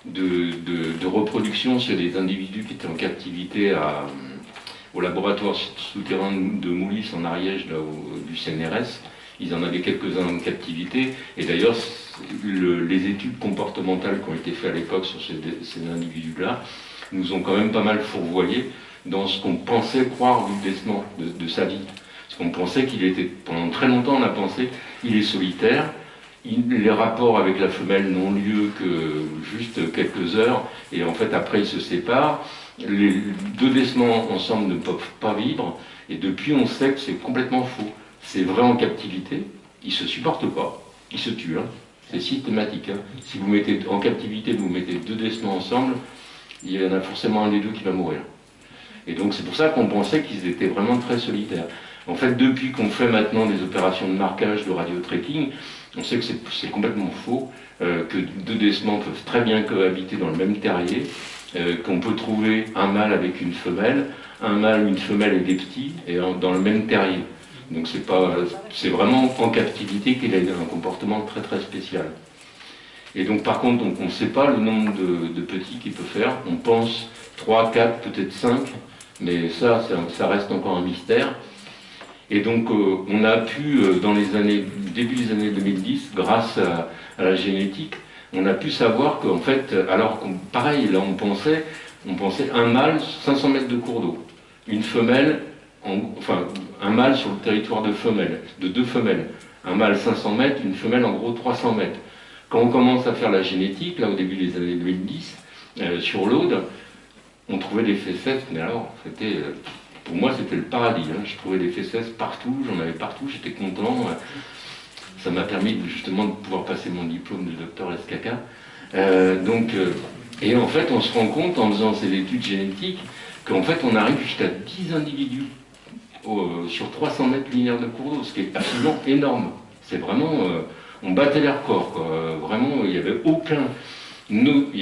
de reproduction sur des individus qui étaient en captivité au laboratoire souterrain de Moulis en Ariège, là, du CNRS. Ils en avaient quelques-uns en captivité. Et d'ailleurs, les études comportementales qui ont été faites à l'époque sur ces individus-là nous ont quand même pas mal fourvoyé dans ce qu'on pensait croire du décement de sa vie. Parce qu'on pensait qu'il était, pendant très longtemps on a pensé, il est solitaire, les rapports avec la femelle n'ont lieu que juste quelques heures, et en fait après ils se séparent, les 2 décements ensemble ne peuvent pas vivre, et depuis on sait que c'est complètement faux. C'est vrai en captivité, ils ne se supportent pas, ils se tuent, hein. C'est systématique. Hein. Si vous mettez en captivité, vous mettez 2 décements ensemble, il y en a forcément un des 2 qui va mourir. Et donc c'est pour ça qu'on pensait qu'ils étaient vraiment très solitaires. En fait, depuis qu'on fait maintenant des opérations de marquage, de radio-tracking, on sait que c'est complètement faux, que 2 décements peuvent très bien cohabiter dans le même terrier, qu'on peut trouver un mâle avec une femelle et des petits, et dans le même terrier. Donc c'est vraiment en captivité qu'il a un comportement très très spécial. Et donc par contre, on ne sait pas le nombre de petits qu'il peut faire. On pense 3, 4, peut-être 5, mais ça reste encore un mystère. Et donc on a pu, début des années 2010, grâce à la génétique, on a pu savoir qu'en fait, alors pareil, là on pensait un mâle 500 mètres de cours d'eau, une femelle, un mâle sur le territoire de 2 femelles, un mâle 500 mètres, une femelle en gros 300 mètres. Quand on commence à faire la génétique, là au début des années 2010, sur l'Aude, on trouvait des fesses, mais alors pour moi c'était le paradis, hein. Je trouvais des fesses partout, j'en avais partout, j'étais content. Ça m'a permis justement de pouvoir passer mon diplôme de docteur SKK. Et en fait on se rend compte en faisant ces études génétiques qu'en fait on arrive jusqu'à 10 individus sur 300 mètres linéaires de cours d'eau, ce qui est absolument énorme. C'est vraiment... on battait les records, quoi. Vraiment, il n'y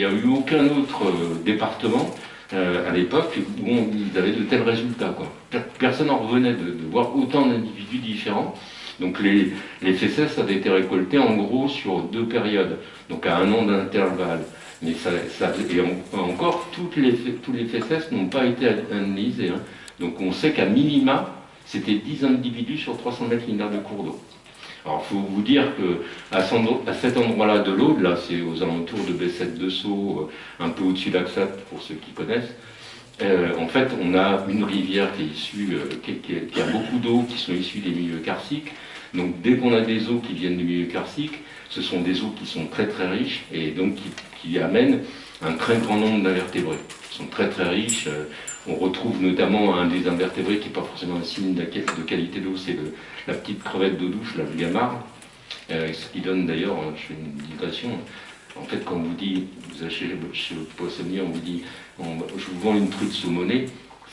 a eu aucun autre département à l'époque où ils avaient de tels résultats, quoi. Personne n'en revenait de voir autant d'individus différents. Donc les fesses avaient été récoltées en gros sur 2 périodes, donc à 1 an d'intervalle. Mais encore, tous les fesses n'ont pas été analysés. Hein. Donc on sait qu'à minima, c'était 10 individus sur 300 mètres linéaires de cours d'eau. Alors, il faut vous dire que à cet endroit-là de l'Aude, là, c'est aux alentours de Bessèges de Sceaux, un peu au-dessus d'Axat, pour ceux qui connaissent. En fait, on a une rivière qui est issue, qui a beaucoup d'eaux qui sont issues des milieux karstiques. Donc, dès qu'on a des eaux qui viennent du milieu karstique, ce sont des eaux qui sont très très riches et donc qui amènent un très grand nombre d'invertébrés. Ils sont très très riches. On retrouve notamment un des invertébrés qui n'est pas forcément un signe de qualité d'eau, c'est la petite crevette d'eau douce, la gamarre, ce qui donne d'ailleurs, je fais une digression, en fait quand on vous dit, vous achetez chez le poissonnier, on vous dit, je vous vends une truite saumonée,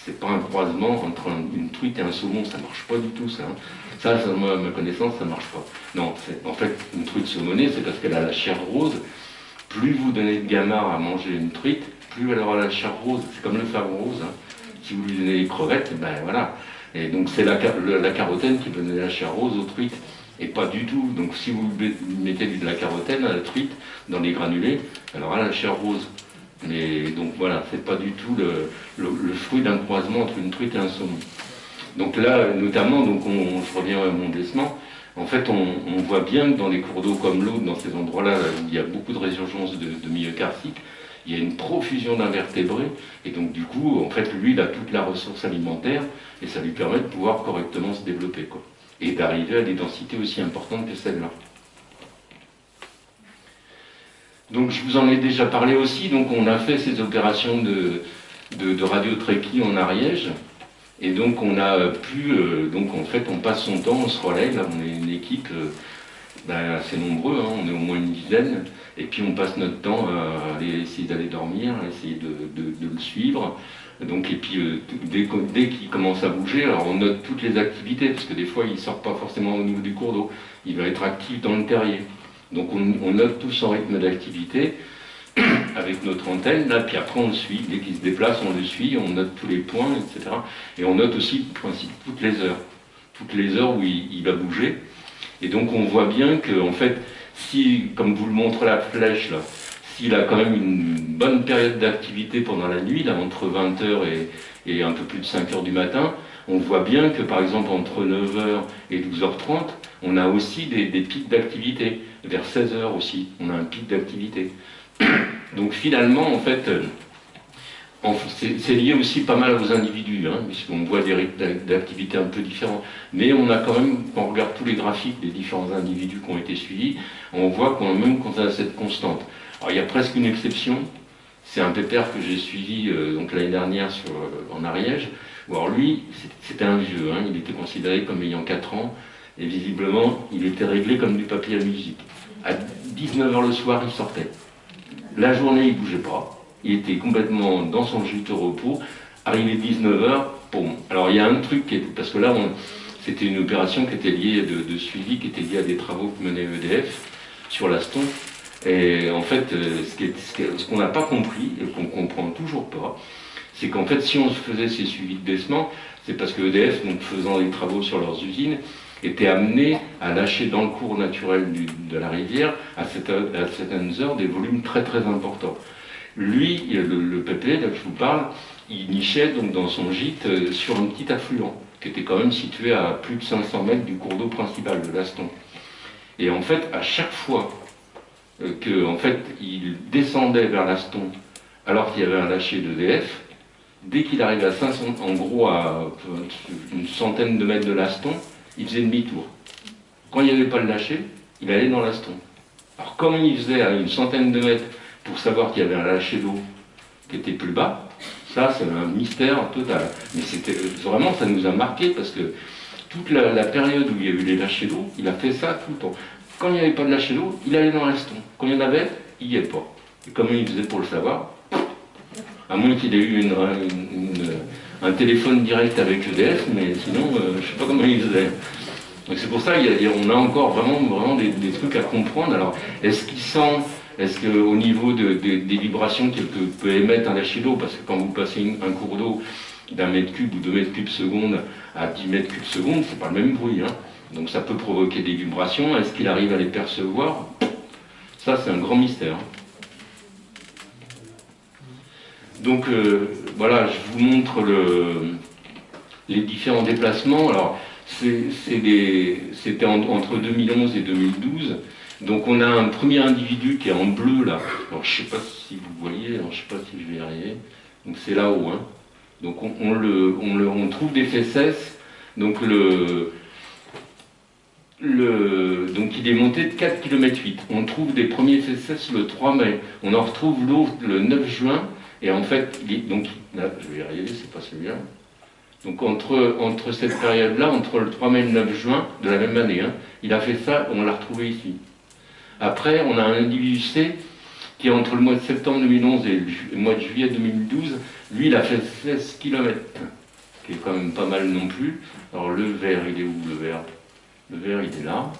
c'est pas un croisement entre une truite et un saumon, ça marche pas du tout ça. Hein. Ça, à ma connaissance, ça marche pas. Non, en fait, une truite saumonée, c'est parce qu'elle a la chair rose. Plus vous donnez de gamarre à manger une truite, plus elle aura la chair rose. C'est comme le fave rose. Hein. Si vous lui donnez les crevettes, ben voilà. Et donc c'est la carotène qui peut donner la chair rose aux truites. Et pas du tout. Donc si vous mettez de la carotène à la truite dans les granulés, elle aura la chair rose. Mais donc voilà, c'est pas du tout le fruit d'un croisement entre une truite et un saumon. Donc là, notamment, donc je reviens à mon décement, en fait, on voit bien que dans les cours d'eau comme l'Aude, dans ces endroits-là, où il y a beaucoup de résurgence de milieux karstiques, il y a une profusion d'invertébrés, et donc du coup, en fait, lui, il a toute la ressource alimentaire, et ça lui permet de pouvoir correctement se développer, quoi. Et d'arriver à des densités aussi importantes que celles-là. Donc je vous en ai déjà parlé aussi, donc on a fait ces opérations de radiotréquie en Ariège, et donc on a pu, donc en fait on passe son temps, on se relaie, là on est une équipe assez nombreux, hein, on est au moins une dizaine, et puis on passe notre temps à aller essayer d'aller dormir, à essayer de le suivre. Donc, et puis dès qu'il commence à bouger, alors on note toutes les activités, parce que des fois il ne sort pas forcément au niveau du cours d'eau, il va être actif dans le terrier. Donc on note tout son rythme d'activité avec notre antenne, là, puis après on le suit, dès qu'il se déplace on le suit, on note tous les points, etc. Et on note aussi en principe toutes les heures où il va bouger. Et donc on voit bien que, en fait, si, comme vous le montre la flèche là, s'il a quand même une bonne période d'activité pendant la nuit, là, entre 20h et un peu plus de 5h du matin, on voit bien que par exemple entre 9h et 12h30, on a aussi des pics d'activité. Vers 16h aussi, on a un pic d'activité. Donc finalement, en fait, c'est lié aussi pas mal aux individus, hein, puisqu'on voit des rythmes d'activité un peu différents. Mais on a quand même, quand on regarde tous les graphiques des différents individus qui ont été suivis, on voit quand même qu'on a cette constante. Alors il y a presque une exception, c'est un pépère que j'ai suivi donc l'année dernière en Ariège. Alors lui, c'était un vieux, hein, il était considéré comme ayant 4 ans, et visiblement, il était réglé comme du papier à musique. À 19h le soir, il sortait. La journée, il ne bougeait pas. Il était complètement dans son gîte au repos. Arrivé 19h, boum. Alors il y a un truc qui est, parce que là, c'était une opération qui était liée de suivi, qui était liée à des travaux que menait EDF sur l'Aston. Et en fait, ce qu'on n'a pas compris, et qu'on ne comprend toujours pas, c'est qu'en fait, si on faisait ces suivis de baissement, c'est parce que EDF, donc faisant des travaux sur leurs usines, était amené à lâcher dans le cours naturel de la rivière, à certaines heures, des volumes très très importants. Lui, le PP, là que je vous parle, il nichait donc dans son gîte sur un petit affluent, qui était quand même situé à plus de 500 mètres du cours d'eau principal de l'Aston. Et en fait, à chaque fois que, en fait, il descendait vers l'Aston, alors qu'il y avait un lâcher d'EDF, dès qu'il arrivait à 500, en gros à une centaine de mètres de l'Aston, il faisait demi-tour. Quand il n'y avait pas le lâcher, il allait dans l'Aston. Alors comment il faisait à une centaine de mètres pour savoir qu'il y avait un lâcher d'eau qui était plus bas, ça c'est un mystère total. Mais c'était vraiment, ça nous a marqué parce que toute la période où il y a eu les lâchers d'eau, il a fait ça tout le temps. Quand il n'y avait pas de lâcher d'eau, il allait dans l'Aston. Quand il y en avait, il n'y est pas. Et comment il faisait pour le savoir? À moins qu'il ait eu un téléphone direct avec EDF, mais sinon, je ne sais pas comment il faisait. Donc c'est pour ça qu'on a encore vraiment des trucs à comprendre. Alors, est-ce qu'il sent, est-ce qu'au niveau des vibrations qu'il peut émettre un lâcher d'eau, parce que quand vous passez un cours d'eau d'1 mètre cube ou 2 mètres cubes seconde à 10 mètres cubes seconde, c'est pas le même bruit. Hein. Donc ça peut provoquer des vibrations. Est-ce qu'il arrive à les percevoir? Ça, c'est un grand mystère. Donc voilà, je vous montre les différents déplacements. Alors, C'était entre 2011 et 2012. Donc on a un premier individu qui est en bleu là. Alors je ne sais pas si vous voyez, alors, je ne sais pas si je vais y arriver. Donc c'est là-haut. Hein. Donc on trouve des fesses. Donc donc il est monté de 4,8 km. On trouve des premiers fesses le 3 mai. On en retrouve l'autre le 9 juin. Et en fait, donc là, je vais y arriver, c'est pas celui-là. Donc entre cette période-là, entre le 3 mai et le 9 juin de la même année, hein, il a fait ça, on l'a retrouvé ici. Après, on a un individu C qui, entre le mois de septembre 2011 et le mois de juillet 2012, lui, il a fait 16 km, qui est quand même pas mal non plus. Alors le vert, il est où le vert? Le vert, il est là.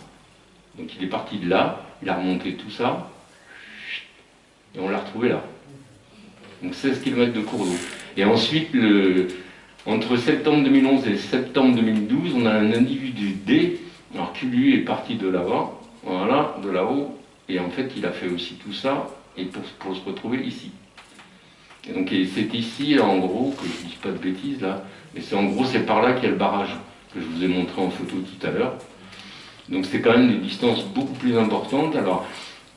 Donc il est parti de là, il a remonté tout ça, et on l'a retrouvé là. Donc 16 km de cours d'eau. Et ensuite, entre septembre 2011 et septembre 2012, on a un individu D, alors qui lui est parti de là-bas, voilà, de là-haut, et en fait il a fait aussi tout ça, et pour se retrouver ici. Et donc c'est ici, en gros, que je ne dis pas de bêtises là, mais c'est en gros c'est par là qu'il y a le barrage, que je vous ai montré en photo tout à l'heure. Donc c'est quand même des distances beaucoup plus importantes. Alors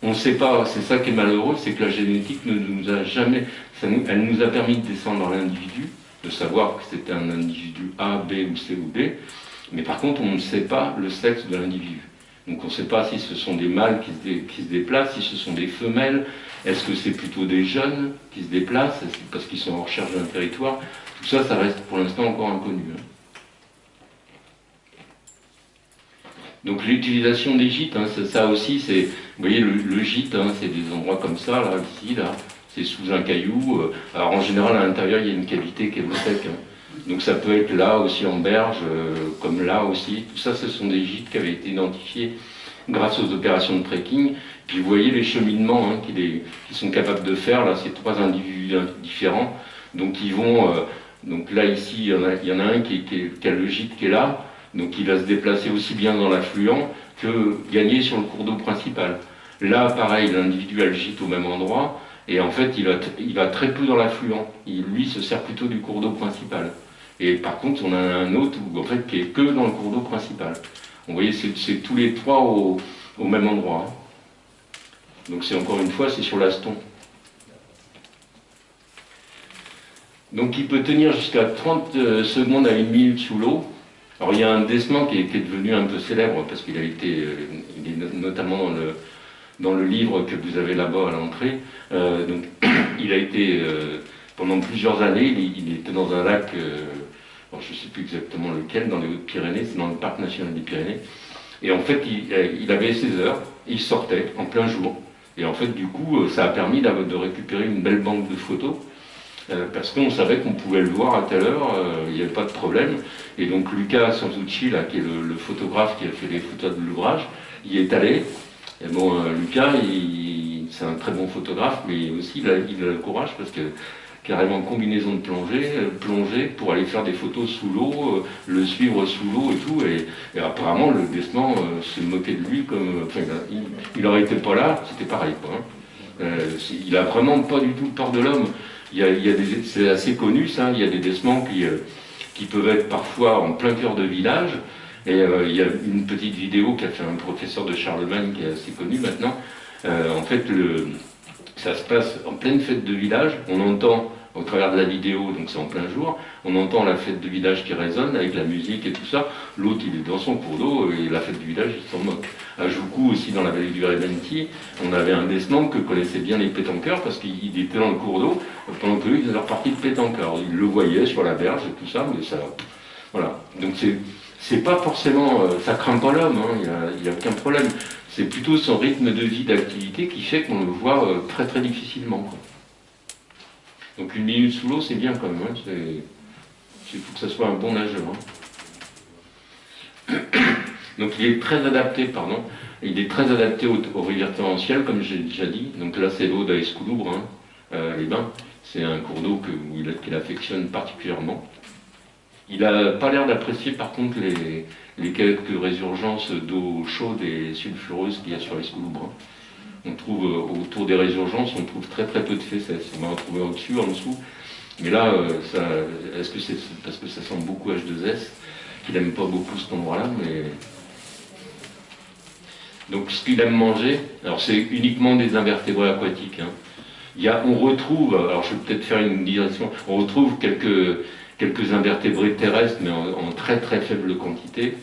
on ne sait pas, c'est ça qui est malheureux, c'est que la génétique ne nous a jamais, elle nous a permis de descendre l'individu, de savoir que c'était un individu A, B ou C ou D, mais par contre on ne sait pas le sexe de l'individu. Donc on ne sait pas si ce sont des mâles qui se déplacent, si ce sont des femelles, est-ce que c'est plutôt des jeunes qui se déplacent, parce qu'ils sont en recherche d'un territoire. Tout ça, ça reste pour l'instant encore inconnu. Hein. Donc l'utilisation des gîtes, hein, ça aussi, c'est, vous voyez, le gîte, hein, c'est des endroits comme ça, là, ici, là, c'est sous un caillou. Alors en général, à l'intérieur, il y a une cavité qui est au sec. Hein. Donc ça peut être là aussi en berge, comme là aussi. Tout ça, ce sont des gîtes qui avaient été identifiés grâce aux opérations de trekking. Puis vous voyez les cheminements hein, qu'ils sont capables de faire, là, ces trois individus différents. Donc ils vont, donc là, ici, il y en a un qui a le gîte qui est là. Donc il va se déplacer aussi bien dans l'affluent que gagner sur le cours d'eau principal. Là, pareil, l'individu a le gîte au même endroit, et en fait, il va très peu dans l'affluent. Lui se sert plutôt du cours d'eau principal. Et par contre, on a un autre en fait, qui est que dans le cours d'eau principal. Vous voyez, c'est tous les trois au même endroit. Hein. Donc c'est encore une fois, c'est sur l'aston. Donc il peut tenir jusqu'à 30 secondes à 1 minute sous l'eau. Alors il y a un descement qui est devenu un peu célèbre parce qu'il a été, il est notamment dans le livre que vous avez là-bas à l'entrée. Donc il a été pendant plusieurs années, il était dans un lac, alors je ne sais plus exactement lequel, dans les Hautes-Pyrénées, c'est dans le parc national des Pyrénées. Et en fait il avait ses heures, il sortait en plein jour. Et en fait du coup ça a permis de récupérer une belle banque de photos. Parce qu'on savait qu'on pouvait le voir à telle heure, il n'y avait pas de problème. Et donc Luca Sanzucci, là, qui est le photographe qui a fait les photos de l'ouvrage, y est allé. Et bon, Luca, c'est un très bon photographe, mais aussi il a le courage parce que carrément combinaison de plongée pour aller faire des photos sous l'eau, le suivre sous l'eau et tout. Et apparemment, le Desman se moquait de lui comme. Enfin, il n'aurait été pas là, c'était pareil, quoi. Hein. Il a vraiment pas du tout peur de l'homme. C'est assez connu ça, il y a des descends qui peuvent être parfois en plein cœur de village, et il y a une petite vidéo qu'a fait un professeur de Charlemagne qui est assez connu maintenant. En fait, ça se passe en pleine fête de village, on entend au travers de la vidéo, donc c'est en plein jour, on entend la fête de village qui résonne avec la musique et tout ça, l'autre il est dans son cours d'eau et la fête de village il s'en moque. À Joucou aussi dans la vallée du Réventi, on avait un descendant que connaissaient bien les pétanqueurs parce qu'il était dans le cours d'eau pendant que eux ils faisaient leur partie de pétanqueur. Ils le voyaient sur la berge et tout ça, mais ça... Voilà. Donc c'est pas forcément... ça craint pas l'homme, hein, il n'y a aucun problème. C'est plutôt son rythme de vie, d'activité qui fait qu'on le voit très très difficilement, quoi. Donc 1 minute sous l'eau, c'est bien quand même. Hein. Il faut que ça soit un bon nageur. Hein. Donc il est très adapté, il est très adapté aux rivières torrentielles, comme j'ai déjà dit. Donc là, c'est l'eau d'Aescouloubres, hein, les bains. C'est un cours d'eau qu'il affectionne particulièrement. Il n'a pas l'air d'apprécier, par contre, les quelques résurgences d'eau chaude et sulfureuse qu'il y a sur Escouloubres. Hein. On trouve autour des résurgences, on trouve très très peu de fesses. On va en trouver au-dessus, en dessous. Mais là, est-ce que c'est parce que ça sent beaucoup H2S? qu'il n'aime pas beaucoup cet endroit-là, mais... Donc ce qu'il aime manger, alors c'est uniquement des invertébrés aquatiques. Hein. On retrouve, alors je vais peut-être faire une digression, on retrouve quelques invertébrés terrestres, mais en très très faible quantité.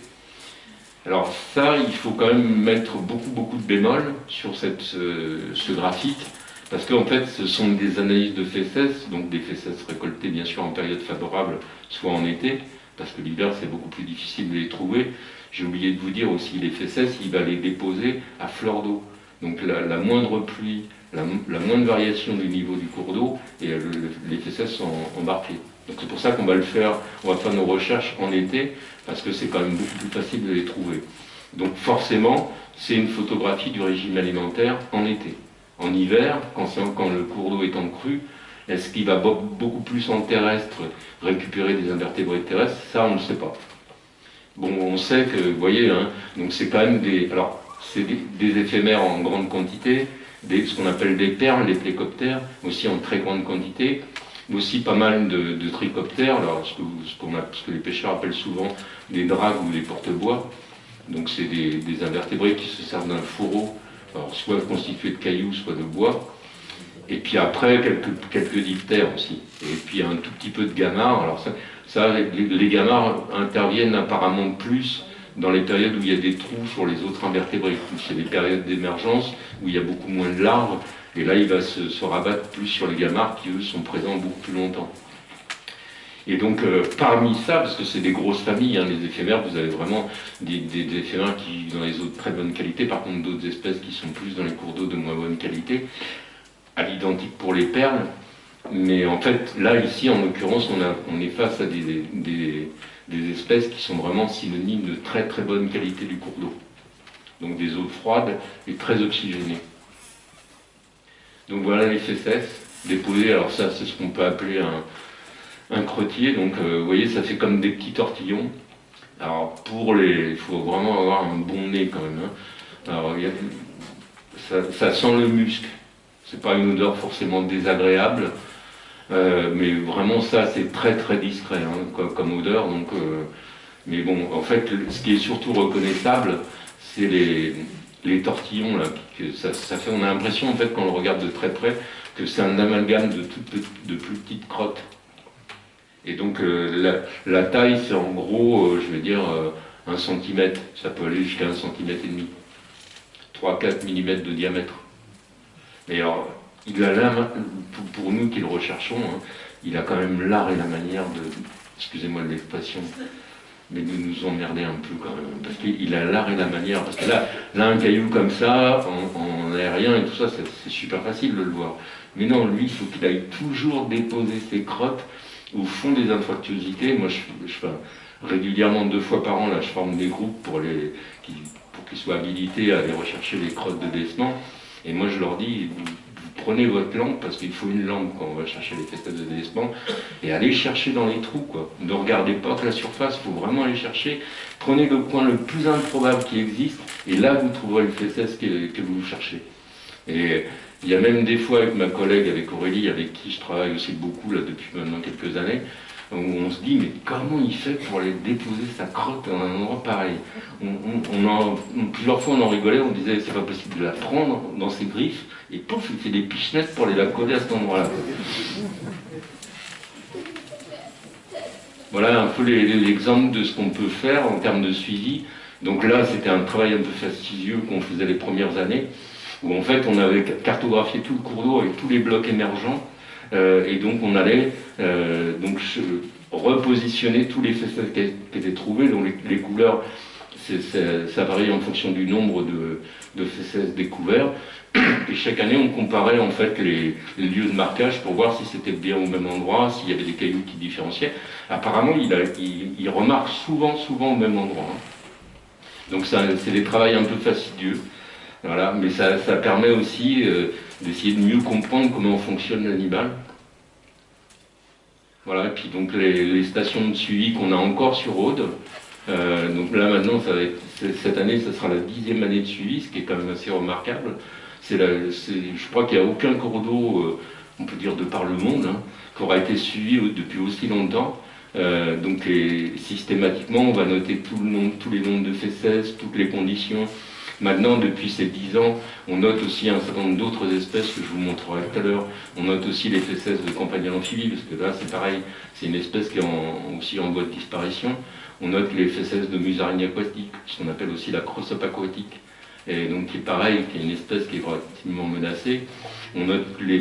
Alors ça, il faut quand même mettre beaucoup de bémols sur ce graphique, parce qu'en fait, ce sont des analyses de fesses, donc des fesses récoltées bien sûr en période favorable, soit en été, parce que l'hiver c'est beaucoup plus difficile de les trouver. J'ai oublié de vous dire aussi, les fesses, il va les déposer à fleur d'eau. Donc la moindre pluie, la moindre variation du niveau du cours d'eau, et les fesses sont embarquées. Donc c'est pour ça qu'on va on va faire nos recherches en été, parce que c'est quand même beaucoup plus facile de les trouver. Donc forcément, c'est une photographie du régime alimentaire en été. En hiver, quand le cours d'eau est en crue, est-ce qu'il va beaucoup plus en terrestre récupérer des invertébrés terrestres? Ça, on ne sait pas. Bon, on sait que, vous voyez, hein, donc c'est quand même c'est des éphémères en grande quantité, ce qu'on appelle des perles, les plécoptères, aussi en très grande quantité, mais aussi pas mal de trichoptères, alors ce que les pêcheurs appellent souvent des dragues ou des porte-bois. Donc c'est des invertébrés qui se servent d'un fourreau, alors soit constitué de cailloux, soit de bois. Et puis après, quelques diptères aussi. Et puis un tout petit peu de gamards. Alors les gamards interviennent apparemment plus dans les périodes où il y a des trous sur les autres invertébrés. C'est des périodes d'émergence où il y a beaucoup moins de larves. Et là, il va se rabattre plus sur les gamards qui, eux, sont présents beaucoup plus longtemps. Et donc, parmi ça, parce que c'est des grosses familles, hein, les éphémères, vous avez vraiment des éphémères qui vivent dans les eaux de très bonne qualité, par contre d'autres espèces qui sont plus dans les cours d'eau de moins bonne qualité, à l'identique pour les perles. Mais en fait, là, ici, en l'occurrence, on est face à des espèces qui sont vraiment synonymes de très très bonne qualité du cours d'eau. Donc des eaux froides et très oxygénées. Donc voilà les fesses déposées, alors ça, c'est ce qu'on peut appeler un crottier, donc vous voyez, ça fait comme des petits tortillons. Alors il faut vraiment avoir un bon nez quand même. Hein. Alors ça sent le musc, c'est pas une odeur forcément désagréable, mais vraiment ça c'est très très discret hein, comme odeur. Donc, mais bon, en fait, ce qui est surtout reconnaissable, c'est les tortillons là. On a l'impression en fait quand on le regarde de très près que c'est un amalgame de plus petites crottes. Et donc la taille, c'est en gros, je vais dire, 1 cm. Ça peut aller jusqu'à 1,5 cm. 3-4 mm de diamètre. Et alors, il a là, pour nous qui le recherchons, hein, il a quand même l'art et la manière de, excusez-moi de l'expression, mais de nous emmerder un peu quand même. Parce qu'il a l'art et la manière. Parce que là un caillou comme ça, en aérien et tout ça, c'est super facile de le voir. Mais non, lui, il faut qu'il aille toujours déposer ses crottes au fond des anfractuosités. Moi, je fais régulièrement 2 fois par an, là, je forme des groupes pour qu'ils soient habilités à aller rechercher les crottes de décement. Et moi, je leur dis, vous prenez votre lampe, parce qu'il faut une lampe quand on va chercher les fesses de décement, et allez chercher dans les trous, quoi. Ne regardez pas que la surface, il faut vraiment aller chercher. Prenez le coin le plus improbable qui existe, et là, vous trouverez le fesses que vous cherchez. Et il y a même des fois avec ma collègue, avec Aurélie, avec qui je travaille aussi beaucoup là depuis maintenant quelques années, où on se dit mais comment il fait pour aller déposer sa crotte dans un endroit pareil. Plusieurs fois on en rigolait, on disait c'est pas possible de la prendre dans ses griffes, et pouf, il fait des pichenettes pour aller la coller à cet endroit-là. Voilà un peu l'exemple de ce qu'on peut faire en termes de suivi. Donc là c'était un travail un peu fastidieux qu'on faisait les premières années, où en fait on avait cartographié tout le cours d'eau avec tous les blocs émergents, et donc on allait repositionner tous les fesses qui étaient trouvés. Donc les couleurs, ça varie en fonction du nombre de fesses découverts, et chaque année on comparait en fait les lieux de marquage pour voir si c'était bien au même endroit, s'il y avait des cailloux qui différenciaient. Apparemment il remarque souvent au même endroit, hein. Donc c'est des travails un peu fastidieux. Voilà, mais ça permet aussi d'essayer de mieux comprendre comment fonctionne l'animal. Voilà, et puis donc les stations de suivi qu'on a encore sur Aude. Donc là maintenant, cette année, ça sera la 10e année de suivi, ce qui est quand même assez remarquable. Je crois qu'il n'y a aucun cours d'eau, on peut dire de par le monde, hein, qui aura été suivi depuis aussi longtemps. Systématiquement, on va noter tous les nombres de fesses, toutes les conditions. Maintenant, depuis ces 10 ans, on note aussi un certain nombre d'autres espèces que je vous montrerai tout à l'heure. On note aussi les fesses de campanile amphibie, parce que là, c'est pareil, c'est une espèce qui est aussi en voie de disparition. On note les fesses de musaraigne aquatique, ce qu'on appelle aussi la crossop aquatique, et donc qui est pareil, qui est une espèce qui est relativement menacée. On note les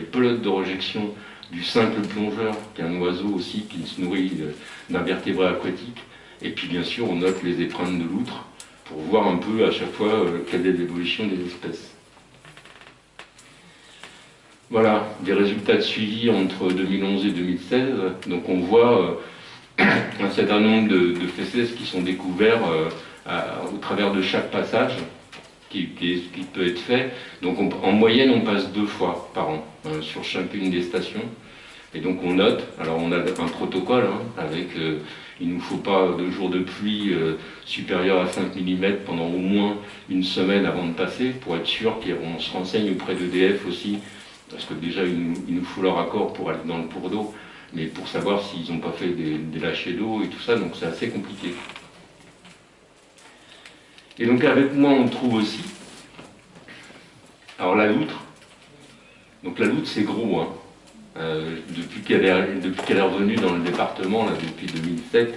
pelotes de rejection du simple plongeur, qui est un oiseau aussi qui se nourrit d'invertébrés aquatiques. Et puis bien sûr, on note les épreintes de loutre, pour voir un peu à chaque fois quelle est l'évolution des espèces. Voilà, des résultats de suivi entre 2011 et 2016. Donc on voit un certain nombre de fesses qui sont découverts au travers de chaque passage qui peut être fait. Donc en moyenne, on passe 2 fois par an sur chacune des stations. Et donc on note, alors on a un protocole avec, il ne nous faut pas de jours de pluie supérieurs à 5 mm pendant au moins une semaine avant de passer, pour être sûr qu'on se renseigne auprès d'EDF aussi, parce que déjà il nous faut leur accord pour aller dans le cours d'eau, mais pour savoir s'ils n'ont pas fait des lâchers d'eau et tout ça, donc c'est assez compliqué. Et donc avec moi on trouve aussi, alors la loutre, donc la loutre c'est gros, hein. Depuis qu'elle est revenue dans le département, là, depuis 2007,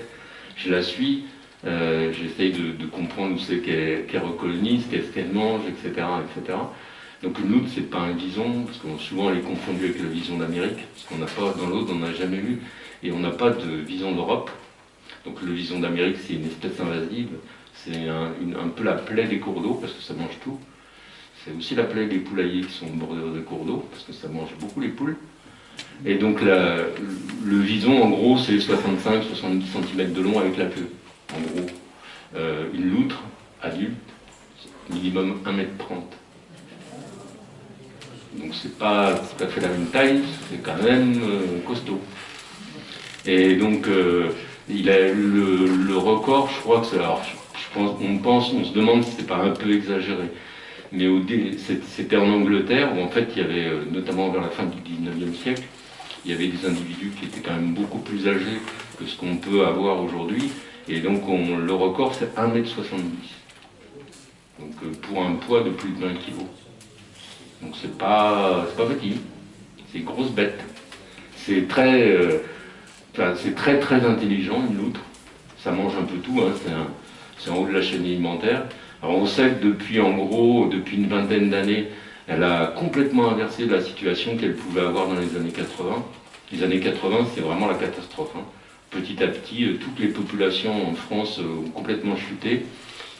je la suis, j'essaye de comprendre où c'est qu'elle recolonise, qu'est-ce qu'elle mange, etc., etc. Donc une loutre, c'est pas un vison, parce que souvent elle est confondue avec le vison d'Amérique, parce qu'on n'a pas, dans l'autre, on n'a jamais eu, et on n'a pas de vison d'Europe. Donc le vison d'Amérique, c'est une espèce invasive, c'est un peu la plaie des cours d'eau, parce que ça mange tout. C'est aussi la plaie des poulaillers qui sont au bord de cours d'eau, parce que ça mange beaucoup les poules. Et donc le vison, en gros, c'est 65-70 cm de long avec la queue, en gros. Une loutre adulte, minimum 1,30 m. Donc c'est pas tout à fait la même taille, c'est quand même costaud. Et donc il a le record, je crois que c'est... Alors, on se demande si c'est pas un peu exagéré. Mais c'était en Angleterre, où en fait il y avait, notamment vers la fin du 19e siècle, il y avait des individus qui étaient quand même beaucoup plus âgés que ce qu'on peut avoir aujourd'hui. Et donc le record c'est 1,70 m. Donc pour un poids de plus de 20 kg. Donc c'est pas petit, c'est une grosse bête. C'est très très intelligent, une loutre. Ça mange un peu tout, hein. C'est en haut de la chaîne alimentaire. Alors on sait que depuis une vingtaine d'années, elle a complètement inversé la situation qu'elle pouvait avoir dans les années 80. Les années 80, c'est vraiment la catastrophe, hein. Petit à petit, toutes les populations en France ont complètement chuté.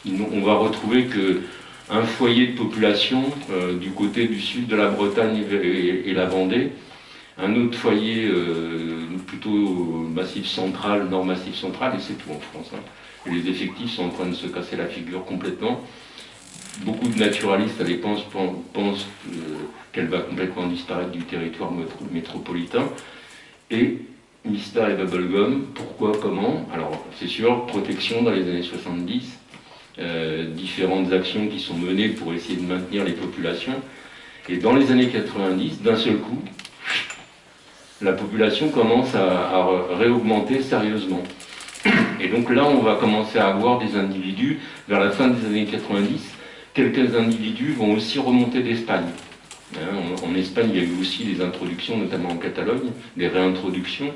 On va retrouver qu'un foyer de population du côté du sud de la Bretagne et la Vendée, un autre foyer plutôt massif central, nord massif central, et c'est tout en France, hein. Et les effectifs sont en train de se casser la figure complètement. Beaucoup de naturalistes pensent qu'elle va complètement disparaître du territoire métropolitain. Et Mystère et Bubblegum, pourquoi, comment? Alors c'est sûr, protection dans les années 70, différentes actions qui sont menées pour essayer de maintenir les populations. Et dans les années 90, d'un seul coup, la population commence à réaugmenter sérieusement. Et donc là, on va commencer à avoir des individus, vers la fin des années 90, quelques individus vont aussi remonter d'Espagne. En Espagne, il y a eu aussi des introductions, notamment en Catalogne, des réintroductions.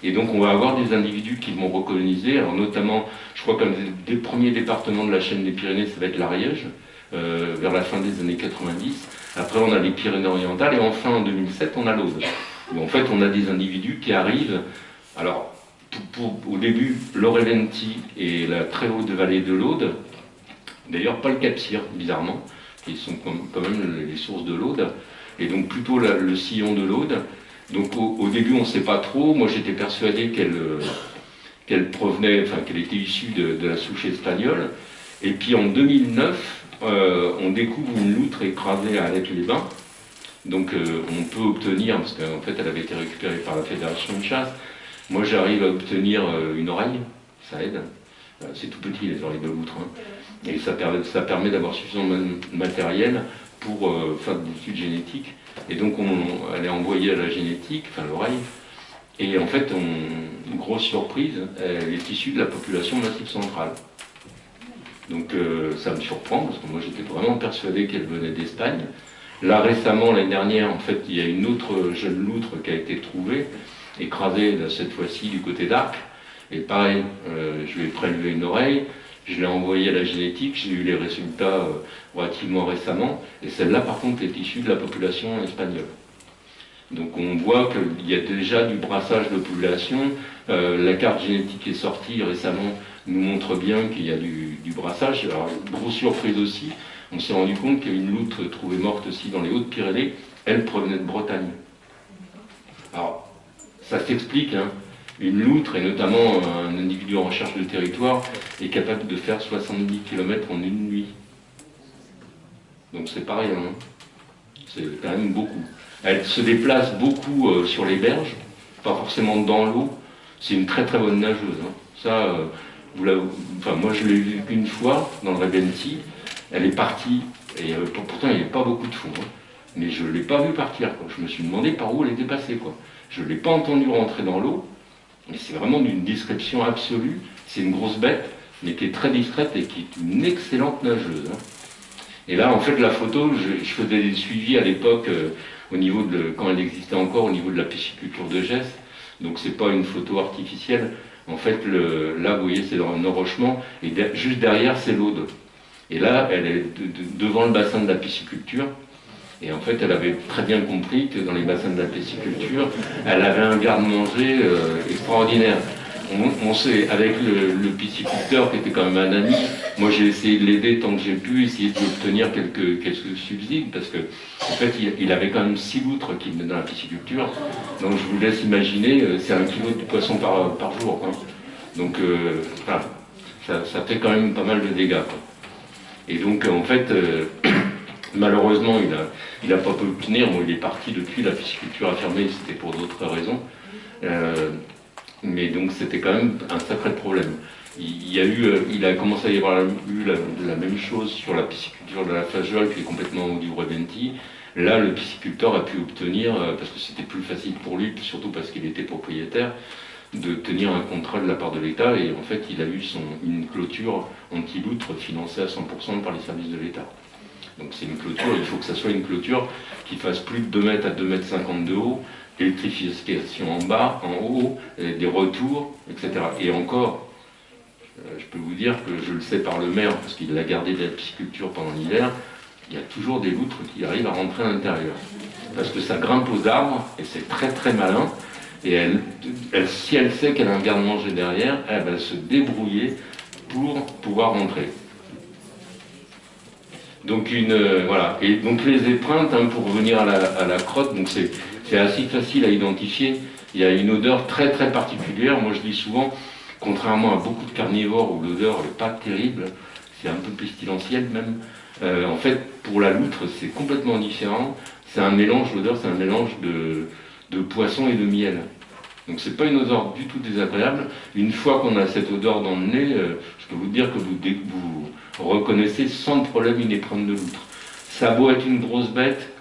Et donc on va avoir des individus qui vont recoloniser, alors notamment, je crois qu'un des premiers départements de la chaîne des Pyrénées, ça va être l'Ariège, vers la fin des années 90. Après, on a les Pyrénées-Orientales, et enfin, en 2007, on a l'Aude. Où en fait, on a des individus qui arrivent, alors, au début, l'Orelenti et la très haute vallée de l'Aude, d'ailleurs pas le Cap-Cyr, bizarrement, qui sont quand même les sources de l'Aude, et donc plutôt le sillon de l'Aude. Donc au début on ne sait pas trop, moi j'étais persuadé qu'elle provenait, enfin qu'elle était issue de la souche espagnole, et puis en 2009, on découvre une loutre écrasée à Alec-les-Bains. Donc on peut obtenir, parce qu'en fait elle avait été récupérée par la Fédération de chasse, moi j'arrive à obtenir une oreille, ça aide. C'est tout petit les oreilles de loutre, hein. Et ça permet d'avoir suffisamment de matériel pour faire des études génétiques. Et donc elle est envoyée à la génétique, enfin l'oreille, Et en fait, une grosse surprise, elle est issue de la population massive centrale. Donc ça me surprend, parce que moi j'étais vraiment persuadé qu'elle venait d'Espagne. Là récemment, l'année dernière, en fait, il y a une autre jeune loutre qui a été trouvée, écrasée cette fois-ci du côté d'Arc. Et pareil, je lui ai prélevé une oreille, je l'ai envoyée à la génétique, j'ai eu les résultats relativement récemment, et celle-là par contre est issue de la population espagnole. Donc on voit qu'il y a déjà du brassage de population. La carte génétique est sortie récemment, nous montre bien qu'il y a du brassage. Alors, grosse surprise aussi, on s'est rendu compte qu'il y a une loutre trouvée morte aussi dans les Hautes-Pyrénées, elle provenait de Bretagne. Alors, ça s'explique, hein. Une loutre, et notamment un individu en recherche de territoire, est capable de faire 70 km en une nuit. Donc c'est pas rien, hein. C'est quand même beaucoup. Elle se déplace beaucoup sur les berges, pas forcément dans l'eau. C'est une très très bonne nageuse, hein. Ça, enfin, moi je l'ai vue qu'une fois dans le Rebenti. Elle est partie, et pourtant il n'y avait pas beaucoup de fond, hein. Mais je ne l'ai pas vue partir, quoi. Je me suis demandé par où elle était passée, quoi. Je ne l'ai pas entendue rentrer dans l'eau, mais c'est vraiment d'une discrétion absolue. C'est une grosse bête, mais qui est très discrète et qui est une excellente nageuse, hein. Et là, en fait, la photo, je faisais des suivis à l'époque, au niveau de, quand elle existait encore, au niveau de la pisciculture de Gesse. Donc c'est pas une photo artificielle. En fait, là, vous voyez, c'est un enrochement, et juste derrière, c'est l'Aude. Et là, elle est devant le bassin de la pisciculture. Et en fait, elle avait très bien compris que dans les bassins de la pisciculture, elle avait un garde-manger extraordinaire. On sait, avec le pisciculteur qui était quand même un ami, moi j'ai essayé de l'aider tant que j'ai pu, essayer d'obtenir quelques subsides, parce que en fait il avait quand même 6 loutres qui venaient dans la pisciculture, donc je vous laisse imaginer, c'est 1 kilo de poisson par jour, quoi. Donc voilà, ça fait quand même pas mal de dégâts, quoi. Et donc en fait, malheureusement il a pas pu obtenir, bon, il est parti depuis, la pisciculture a fermé, c'était pour d'autres raisons. Mais donc c'était quand même un sacré problème. Il a commencé à y avoir la même chose sur la pisciculture de la flageole qui est complètement au du Rebenti. Là, le pisciculteur a pu obtenir, parce que c'était plus facile pour lui, surtout parce qu'il était propriétaire, d'obtenir un contrat de la part de l'État. Et en fait, il a eu une clôture anti-loutre financée à 100% par les services de l'État. Donc c'est une clôture, il faut que ça soit une clôture qui fasse plus de 2 mètres à 2,50 m de haut, électrification en bas, en haut, des retours, etc. Et encore, je peux vous dire que je le sais par le maire, parce qu'il a gardé de la pisciculture pendant l'hiver, il y a toujours des loutres qui arrivent à rentrer à l'intérieur. Parce que ça grimpe aux arbres, et c'est très très malin, et si elle sait qu'elle a un garde-manger derrière, elle va se débrouiller pour pouvoir rentrer. Donc voilà. Et donc les épreintes, hein, pour revenir à la crotte, donc c'est assez facile à identifier. Il y a une odeur très très particulière. Moi je dis souvent, contrairement à beaucoup de carnivores où l'odeur n'est pas terrible, c'est un peu pestilentiel même, en fait pour la loutre c'est complètement différent. C'est un mélange, l'odeur c'est un mélange de poisson et de miel. Donc c'est pas une odeur du tout désagréable. Une fois qu'on a cette odeur dans le nez, je peux vous dire que vous reconnaissez sans problème une étreinte de loutre. Ça a beau être une grosse bête,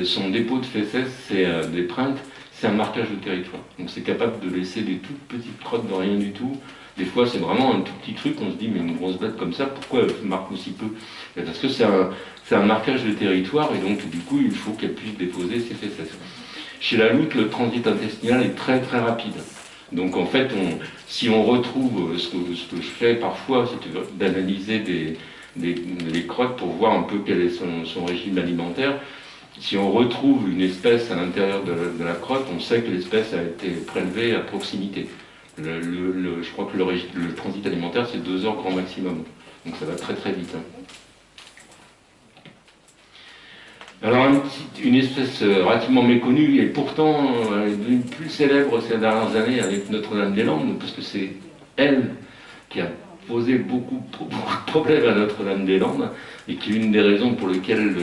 son dépôt de fesses, d'étreinte, c'est un marquage de territoire. Donc c'est capable de laisser des toutes petites crottes de rien du tout. Des fois c'est vraiment un tout petit truc, on se dit mais une grosse bête comme ça, pourquoi elle marque aussi peu? Parce que c'est un marquage de territoire et donc du coup il faut qu'elle puisse déposer ses fesses. Chez la loutre, le transit intestinal est très très rapide. Donc en fait, si on retrouve ce que je fais parfois, c'est d'analyser les crottes pour voir un peu quel est son régime alimentaire. Si on retrouve une espèce à l'intérieur de la crotte, on sait que l'espèce a été prélevée à proximité. Je crois que le transit alimentaire, c'est 2 heures grand maximum. Donc ça va très très vite, hein. Alors une espèce relativement méconnue et pourtant devenue plus célèbre ces dernières années avec Notre-Dame-des-Landes, parce que c'est elle qui a posé beaucoup de problèmes à Notre-Dame-des-Landes et qui est une des raisons pour lesquelles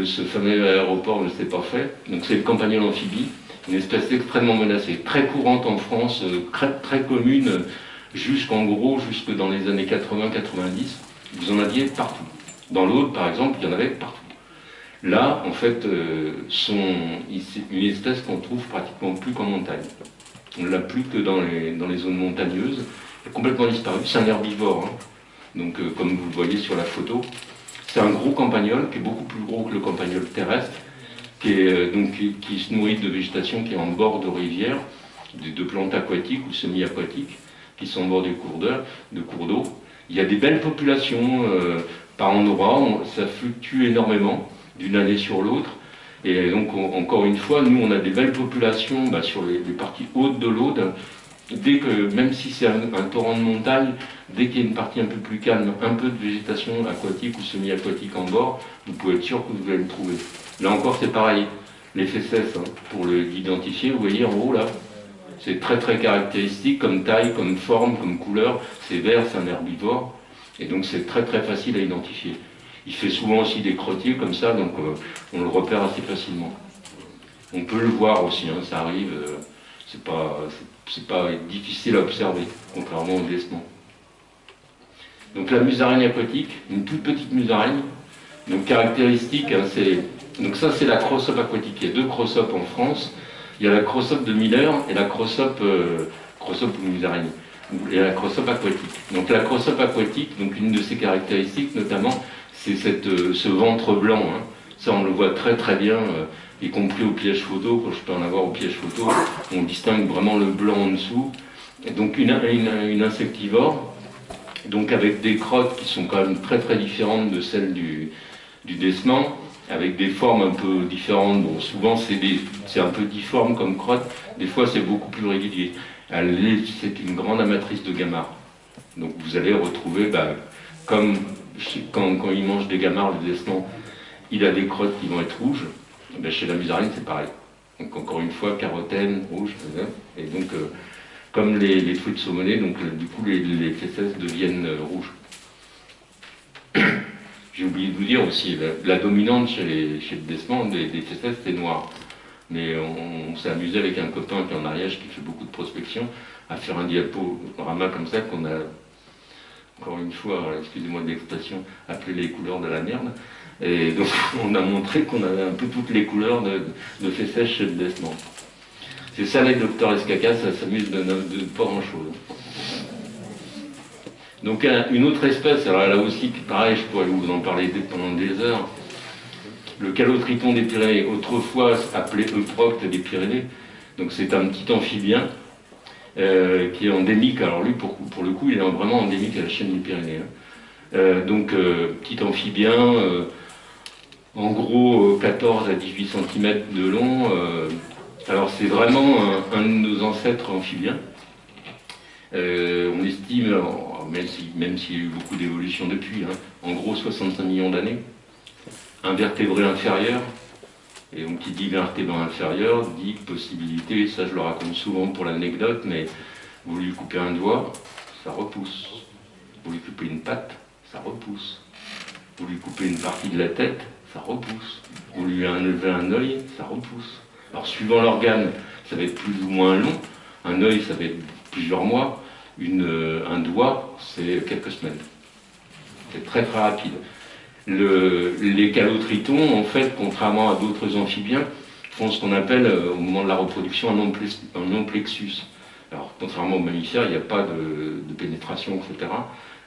ce fameux aéroport ne s'est pas fait. Donc c'est le campagnol amphibie, une espèce extrêmement menacée, très courante en France, très commune, jusque dans les années 80-90, vous en aviez partout. Dans l'Aude, par exemple, il y en avait partout. Là, en fait, c'est une espèce qu'on trouve pratiquement plus qu'en montagne. On ne l'a plus que dans les zones montagneuses. Elle a complètement disparu. C'est un herbivore, hein. Donc, comme vous le voyez sur la photo, c'est un gros campagnol qui est beaucoup plus gros que le campagnol terrestre, qui se nourrit de végétation qui est en bord de rivière, de plantes aquatiques ou semi-aquatiques, qui sont en bord de cours d'eau. Il y a des belles populations par endroits, ça fluctue énormément d'une année sur l'autre. Et donc, encore une fois, nous, on a des belles populations sur les parties hautes de l'Aude. Dès que, même si c'est un torrent de montagne, dès qu'il y a une partie un peu plus calme, un peu de végétation aquatique ou semi-aquatique en bord, vous pouvez être sûr que vous allez le trouver. Là encore, c'est pareil. Les fesses, hein, pour l'identifier, vous voyez en haut là, c'est très très caractéristique comme taille, comme forme, comme couleur. C'est vert, c'est un herbivore. Et donc c'est très très facile à identifier. Il fait souvent aussi des crottiers comme ça, donc on le repère assez facilement. On peut le voir aussi, hein, ça arrive, c'est pas difficile à observer, contrairement au décement. Donc la musaraigne aquatique, une toute petite musaraigne, donc caractéristique, hein, donc ça c'est la crossop aquatique. Il y a deux crossops en France. Il y a la crossop de Miller et la crossop ou musaraigne. Et la crossop aquatique. Donc la crossop aquatique, donc une de ses caractéristiques notamment, c'est ce ventre blanc. Hein. Ça on le voit très très bien, y compris au piège photo, quand je peux en avoir au piège photo, on distingue vraiment le blanc en dessous. Et donc une insectivore, donc avec des crottes qui sont quand même très très différentes de celles du décement, avec des formes un peu différentes. Bon, souvent c'est un peu difforme comme crotte, des fois c'est beaucoup plus régulier. C'est une grande amatrice de gamards. Donc vous allez retrouver, comme quand il mange des gamards, le décement, il a des crottes qui vont être rouges. Chez la musaraigne c'est pareil. Donc encore une fois, carotène, rouge, et donc comme les truites saumonnées, donc du coup les fesses deviennent rouges. J'ai oublié de vous dire aussi, la dominante chez le décement des fesses, c'est noir. Mais on s'est amusé avec un copain qui est en Ariège, qui fait beaucoup de prospection, à faire un diaporama comme ça qu'on a, encore une fois, excusez-moi de l'expression, appelé les couleurs de la merde. Et donc on a montré qu'on avait un peu toutes les couleurs de fesses chez le décement. C'est ça les docteurs Escaca, ça s'amuse de pas grand-chose. Donc une autre espèce, alors là aussi, pareil, je pourrais vous en parler pendant des heures, le calotriton des Pyrénées, autrefois appelé euprocte des Pyrénées. Donc c'est un petit amphibien qui est endémique, alors lui pour le coup il est vraiment endémique à la chaîne des Pyrénées. Hein. Petit amphibien, en gros 14 à 18 cm de long. Alors c'est vraiment un de nos ancêtres amphibiens. On estime, même s'il y a eu beaucoup d'évolution depuis, hein, en gros 65 millions d'années. Un vertébré inférieur, et donc qui dit vertébré inférieur, dit possibilité, ça je le raconte souvent pour l'anecdote, mais vous lui coupez un doigt, ça repousse. Vous lui coupez une patte, ça repousse. Vous lui coupez une partie de la tête, ça repousse. Vous lui enlevez un œil, ça repousse. Alors suivant l'organe, ça va être plus ou moins long. Un œil, ça va être plusieurs mois. Un doigt, c'est quelques semaines. C'est très très rapide. Les calotritons, en fait, contrairement à d'autres amphibiens, font ce qu'on appelle, au moment de la reproduction, un non-plexus. Alors, contrairement aux mammifères, il n'y a pas de pénétration, etc.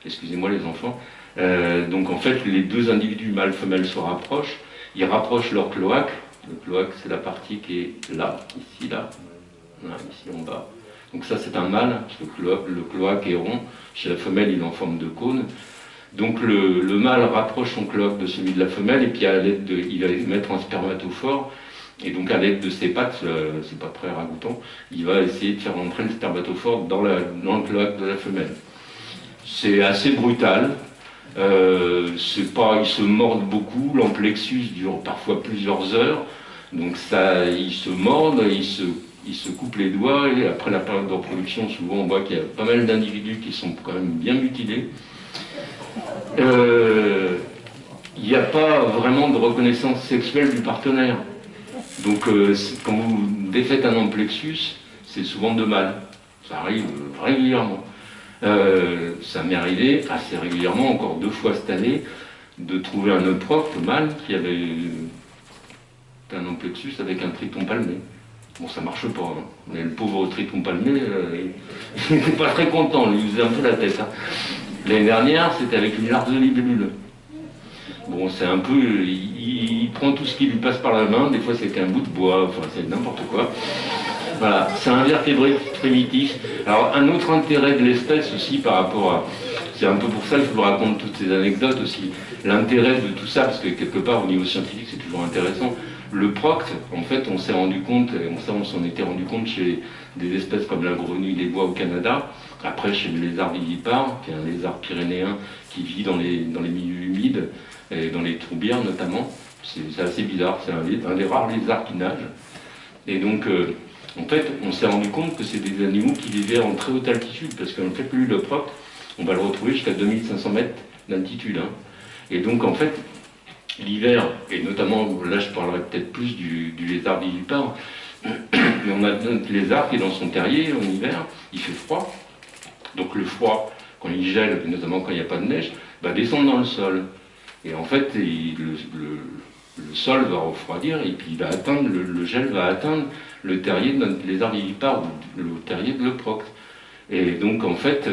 Excusez-moi les enfants. Donc, en fait, les deux individus mâle-femelle se rapprochent. Ils rapprochent leur cloaque. Le cloaque, c'est la partie qui est là, ici, là, ici en bas. Donc ça, c'est un mâle, le cloaque est rond. Chez la femelle, il est en forme de cône. Donc le mâle rapproche son cloaque de celui de la femelle, et puis il va mettre un spermatophore, et donc à l'aide de ses pattes, c'est pas très ragoûtant, il va essayer de faire entrer le spermatophore dans le cloaque de la femelle. C'est assez brutal, ils se mordent beaucoup, l'amplexus dure parfois plusieurs heures, donc ils se mordent, ils se coupent les doigts, et après la période de reproduction, souvent on voit qu'il y a pas mal d'individus qui sont quand même bien mutilés. Il n'y a pas vraiment de reconnaissance sexuelle du partenaire. Donc quand vous défaites un amplexus, c'est souvent de mâle. Ça arrive régulièrement. Ça m'est arrivé assez régulièrement, encore 2 fois cette année, de trouver un euprocte mâle qui avait t'as un amplexus avec un triton palmé. Bon, ça marche pas, hein. Mais le pauvre triton palmé, il n'était pas très content, lui, il faisait un peu la tête. Hein. L'année dernière, c'était avec une larve de libellule. Bon, c'est un peu... Il prend tout ce qui lui passe par la main, des fois c'était un bout de bois, enfin c'est n'importe quoi. Voilà, c'est un vertébré primitif. Alors, un autre intérêt de l'espèce aussi par rapport à... C'est un peu pour ça que je vous raconte toutes ces anecdotes aussi. L'intérêt de tout ça, parce que quelque part au niveau scientifique c'est toujours intéressant. Le procte, en fait, on s'est rendu compte, on s'en était rendu compte chez des espèces comme la grenouille des bois au Canada, après chez le lézard vivipare, qui est un lézard pyrénéen qui vit dans les milieux humides, et dans les tourbières notamment. C'est assez bizarre, c'est un des rares lézards qui nage. Et donc, en fait, on s'est rendu compte que c'est des animaux qui vivaient en très haute altitude, parce qu'en fait, lui, le procte, on va le retrouver jusqu'à 2500 mètres d'altitude. Hein. Et donc, en fait, l'hiver, et notamment, là je parlerai peut-être plus du lézard vivipare, mais on a notre lézard qui est dans son terrier en hiver, il fait froid, donc le froid, quand il gèle, et notamment quand il n'y a pas de neige, va descendre dans le sol. Et en fait, le sol va refroidir, et puis il va atteindre, le gel va atteindre le terrier de notre lézard vivipare, ou le terrier de l'euprocte. Et donc en fait,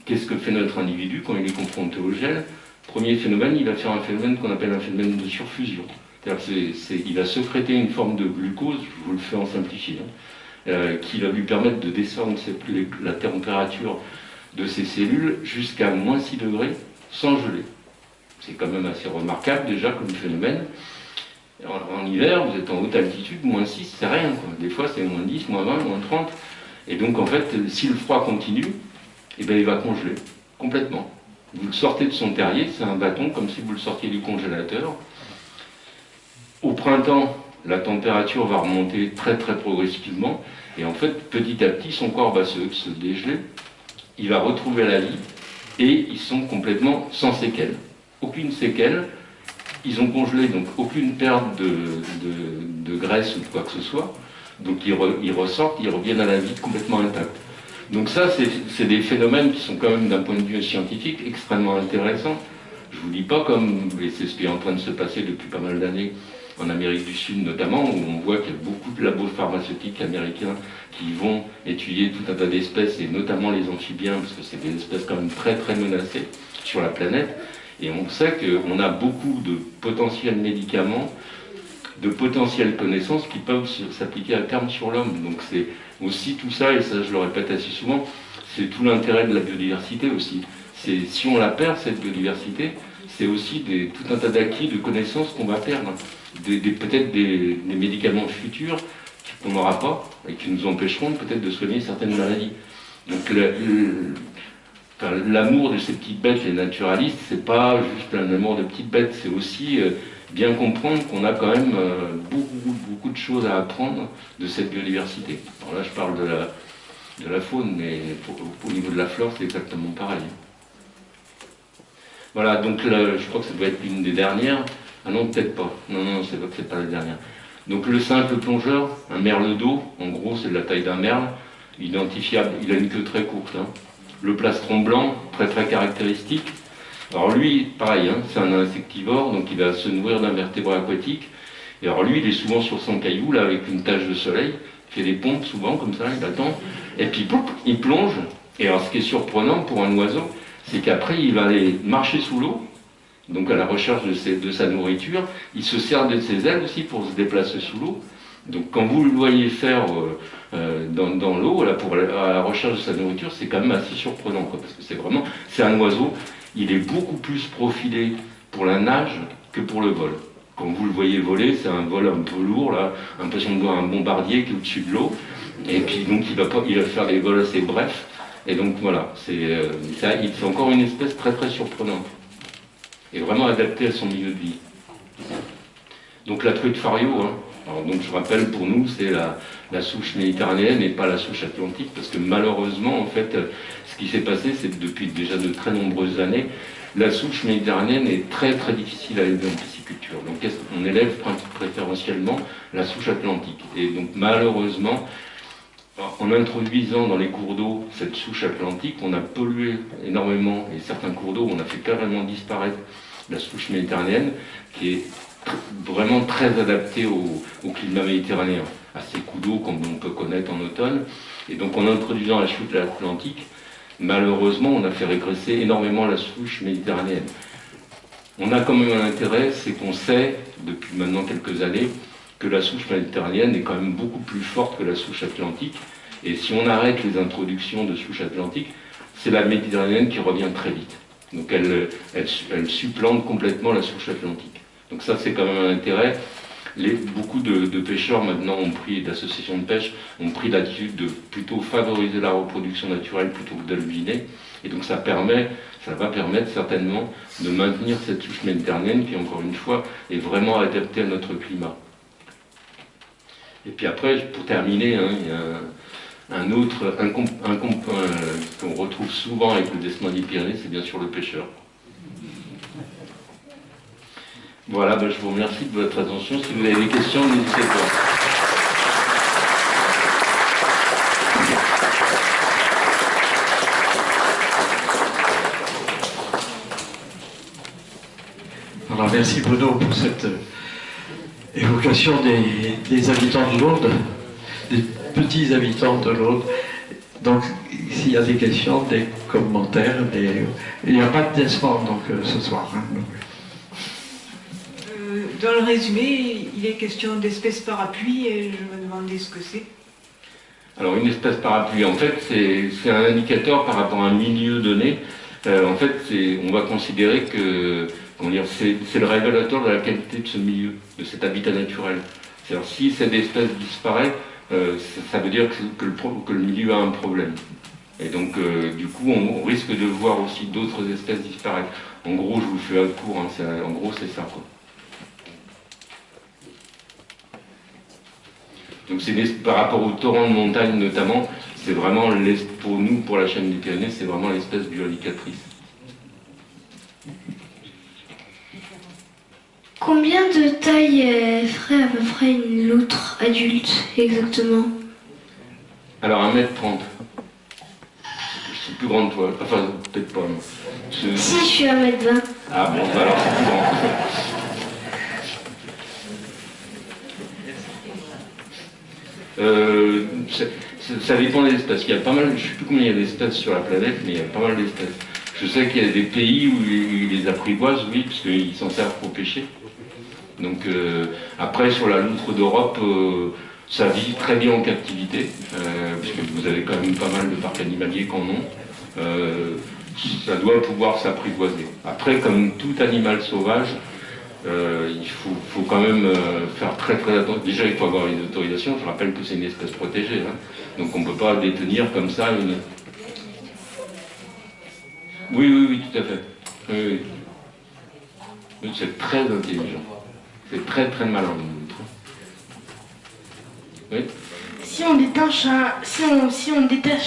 qu'est-ce que fait notre individu quand il est confronté au gel? Premier phénomène, il va faire un phénomène qu'on appelle un phénomène de surfusion. C'est-à-dire il va secréter une forme de glucose, je vous le fais en simplifié, hein, qui va lui permettre de descendre la température de ses cellules jusqu'à moins 6 degrés sans geler. C'est quand même assez remarquable déjà comme phénomène. En hiver, vous êtes en haute altitude, moins 6, c'est rien, quoi. Des fois c'est moins 10, moins 20, moins 30. Et donc en fait, si le froid continue, eh bien, il va congeler complètement. Vous le sortez de son terrier, c'est un bâton, comme si vous le sortiez du congélateur. Au printemps, la température va remonter très très progressivement, et en fait, petit à petit, son corps va se dégeler, il va retrouver la vie, et ils sont complètement sans séquelles. Aucune séquelle, ils ont congelé, donc aucune perte de graisse ou de quoi que ce soit, donc ils ressortent, ils reviennent à la vie complètement intacts. Donc ça, c'est des phénomènes qui sont quand même, d'un point de vue scientifique, extrêmement intéressants. Je vous dis pas comme, et c'est ce qui est en train de se passer depuis pas mal d'années, en Amérique du Sud notamment, où on voit qu'il y a beaucoup de labos pharmaceutiques américains qui vont étudier tout un tas d'espèces, et notamment les amphibiens, parce que c'est des espèces quand même très très menacées sur la planète, et on sait qu'on a beaucoup de potentiels médicaments, de potentielles connaissances qui peuvent s'appliquer à terme sur l'homme. Donc c'est aussi tout ça, et ça je le répète assez souvent, c'est tout l'intérêt de la biodiversité aussi. C'est si on la perd, cette biodiversité, c'est aussi tout un tas d'acquis, de connaissances qu'on va perdre. Peut-être des médicaments futurs qu'on n'aura pas et qui nous empêcheront peut-être de soigner certaines maladies. Donc l'amour de ces petites bêtes, les naturalistes, c'est pas juste un amour de petites bêtes, c'est aussi bien comprendre qu'on a quand même beaucoup de choses à apprendre de cette biodiversité. Alors là, je parle de la faune, mais au niveau de la flore, c'est exactement pareil. Voilà, donc là, je crois que ça doit être l'une des dernières. Ah non, peut-être pas. Non, c'est pas la dernière. Donc le simple plongeur, un merle d'eau, en gros, c'est de la taille d'un merle, identifiable, il a une queue très courte. Hein. Le plastron blanc, très très caractéristique. Alors lui, pareil, hein, c'est un insectivore, donc il va se nourrir d'invertébrés aquatiques. Et alors lui, il est souvent sur son caillou, là, avec une tache de soleil, il fait des pompes souvent, comme ça, il attend, et puis pouf, il plonge. Et alors ce qui est surprenant pour un oiseau, c'est qu'après, il va aller marcher sous l'eau, donc à la recherche de sa nourriture. Il se sert de ses ailes aussi pour se déplacer sous l'eau. Donc quand vous le voyez faire dans l'eau, à la recherche de sa nourriture, c'est quand même assez surprenant, quoi, parce que c'est un oiseau, il est beaucoup plus profilé pour la nage que pour le vol. Quand vous le voyez voler, c'est un vol un peu lourd, là, l'impression de voir un bombardier qui est au-dessus de l'eau, et puis donc il va faire des vols assez brefs, et donc voilà, c'est encore une espèce très très surprenante, et vraiment adaptée à son milieu de vie. Donc la truite fario, hein. Alors, donc je rappelle, pour nous, c'est la souche méditerranéenne et pas la souche atlantique, parce que malheureusement, en fait, ce qui s'est passé, c'est que depuis déjà de très nombreuses années, la souche méditerranéenne est très très difficile à élever en pisciculture. Donc on élève préférentiellement la souche atlantique. Et donc malheureusement, en introduisant dans les cours d'eau cette souche atlantique, on a pollué énormément, et certains cours d'eau, on a fait carrément disparaître la souche méditerranéenne, qui est vraiment très adapté au climat méditerranéen, à ces coups d'eau comme on peut connaître en automne. Et donc en introduisant la chute de l'Atlantique, malheureusement on a fait régresser énormément la souche méditerranéenne. On a quand même un intérêt, c'est qu'on sait, depuis maintenant quelques années, que la souche méditerranéenne est quand même beaucoup plus forte que la souche atlantique. Et si on arrête les introductions de souche atlantique, c'est la méditerranéenne qui revient très vite. Donc elle supplante complètement la souche atlantique. Donc ça c'est quand même un intérêt. Beaucoup de pêcheurs maintenant d'associations de pêche, ont pris l'attitude de plutôt favoriser la reproduction naturelle plutôt que d'albiner. Et donc ça va permettre certainement de maintenir cette souche méditerranéenne qui, encore une fois, est vraiment adaptée à notre climat. Et puis après, pour terminer, hein, il y a un qu'on retrouve souvent avec le desman des Pyrénées, c'est bien sûr le pêcheur. Voilà, ben je vous remercie de votre attention. Si vous avez des questions, n'hésitez pas. Alors merci Bruno pour cette évocation des habitants de l'Aude, des petits habitants de l'Aude. Donc s'il y a des questions, des commentaires, il n'y a pas de descente donc ce soir. Hein, donc. Dans le résumé, il est question d'espèces parapluies et je me demandais ce que c'est. Alors une espèce parapluie, en fait, c'est un indicateur par rapport à un milieu donné. En fait, on va considérer que c'est le révélateur de la qualité de ce milieu, de cet habitat naturel. C'est-à-dire si cette espèce disparaît, ça veut dire que le milieu a un problème. Et donc, du coup, on risque de voir aussi d'autres espèces disparaître. En gros, je vous fais un cours, hein, en gros, c'est ça, quoi. Donc par rapport au torrent de montagne notamment, c'est vraiment, pour nous, pour la chaîne des Pyrénées, c'est vraiment l'espèce biodicatrice. Combien de taille ferait à peu près une loutre adulte exactement? Alors 1m30. Je suis plus grand que toi, enfin peut-être pas. Si, je suis 1m20. Ah bon, bah alors c'est plus grand. Ça dépend des espèces. Il y a pas mal, je ne sais plus combien il y a d'espèces sur la planète, mais il y a pas mal d'espèces. Je sais qu'il y a des pays où ils les apprivoisent, oui, parce qu'ils s'en servent pour pêcher. Donc après, sur la loutre d'Europe, ça vit très bien en captivité, puisque vous avez quand même pas mal de parcs animaliers qui en ont. Ça doit pouvoir s'apprivoiser. Après, comme tout animal sauvage, il faut quand même faire très attention. Déjà, il faut avoir une autorisation. Je rappelle que c'est une espèce protégée. Hein. Donc on ne peut pas détenir comme ça une... Oui, tout à fait. Oui. C'est très intelligent. C'est très malin. Oui. Si on détache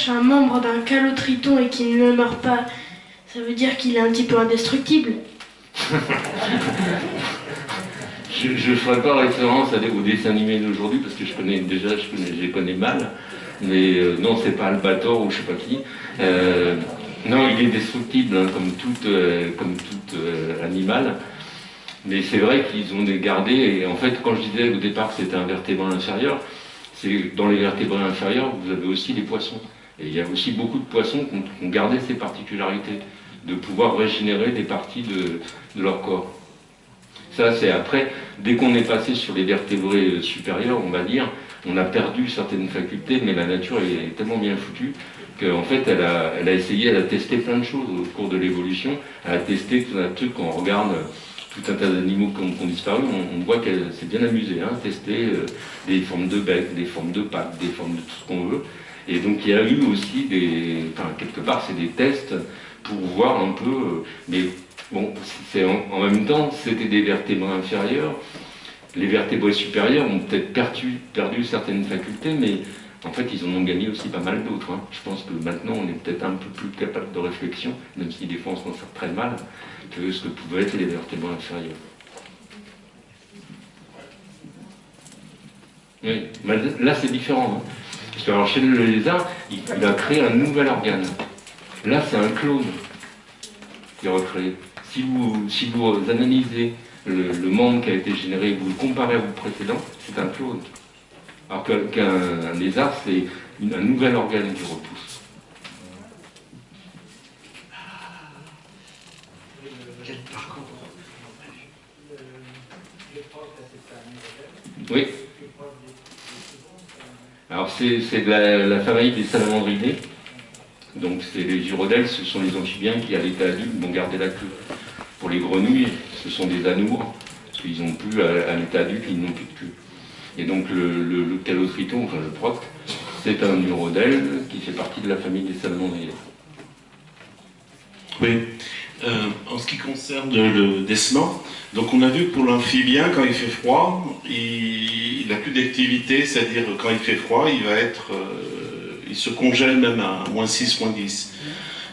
un membre d'un calotryton et qu'il ne meurt pas, ça veut dire qu'il est un petit peu indestructible. Je ne ferai pas référence aux dessins animés d'aujourd'hui parce que je les connais mal. Mais non, c'est pas Albator ou je sais pas qui. Non, il est destructible hein, comme tout animal. Mais c'est vrai qu'ils ont gardé, et en fait, quand je disais au départ que c'était un vertébré inférieur, c'est dans les vertébrés inférieurs, vous avez aussi les poissons. Et il y a aussi beaucoup de poissons qui ont gardé ces particularités, de pouvoir régénérer des parties de leur corps. Ça, c'est après, dès qu'on est passé sur les vertébrés supérieurs, on va dire, on a perdu certaines facultés, mais la nature est tellement bien foutue qu'en fait, elle a essayé, elle a testé plein de choses au cours de l'évolution. Elle a testé tout un truc, quand on regarde tout un tas d'animaux qui ont disparu, on voit qu'elle s'est bien amusée, hein, tester des formes de bec, des formes de pattes, des formes de tout ce qu'on veut. Et donc il y a eu aussi quelque part, c'est des tests pour voir un peu, mais bon, en même temps, c'était des vertébrés inférieurs. Les vertébrés supérieurs ont peut-être perdu certaines facultés, mais en fait, ils en ont gagné aussi pas mal d'autres. Hein. Je pense que maintenant, on est peut-être un peu plus capable de réflexion, même si des fois on s'en sert très mal, que ce que pouvaient être les vertébrés inférieurs. Oui, mais là c'est différent. Hein. Parce que alors, chez le lézard, il a créé un nouvel organe. Là, c'est un clone qui est recréé. Si vous analysez le membre qui a été généré, vous le comparez au précédent, c'est un clone. Alors qu'un lézard, c'est un nouvel organe qui repousse. Oui. Alors c'est de la famille des salamandridés. Donc c'est les gyrodelles, ce sont les amphibiens qui à l'état adulte vont garder la queue. Pour les grenouilles, ce sont des anours, parce qu'ils n'ont plus à l'état adulte, ils n'ont plus de queue. Et donc le calotriton, enfin le procte, c'est un urodèle qui fait partie de la famille des salamandridés. Oui. En ce qui concerne le décement, donc on a vu que pour l'amphibien, quand il fait froid, il n'a plus d'activité, c'est-à-dire quand il fait froid, il se congèle même à moins 6, moins 10.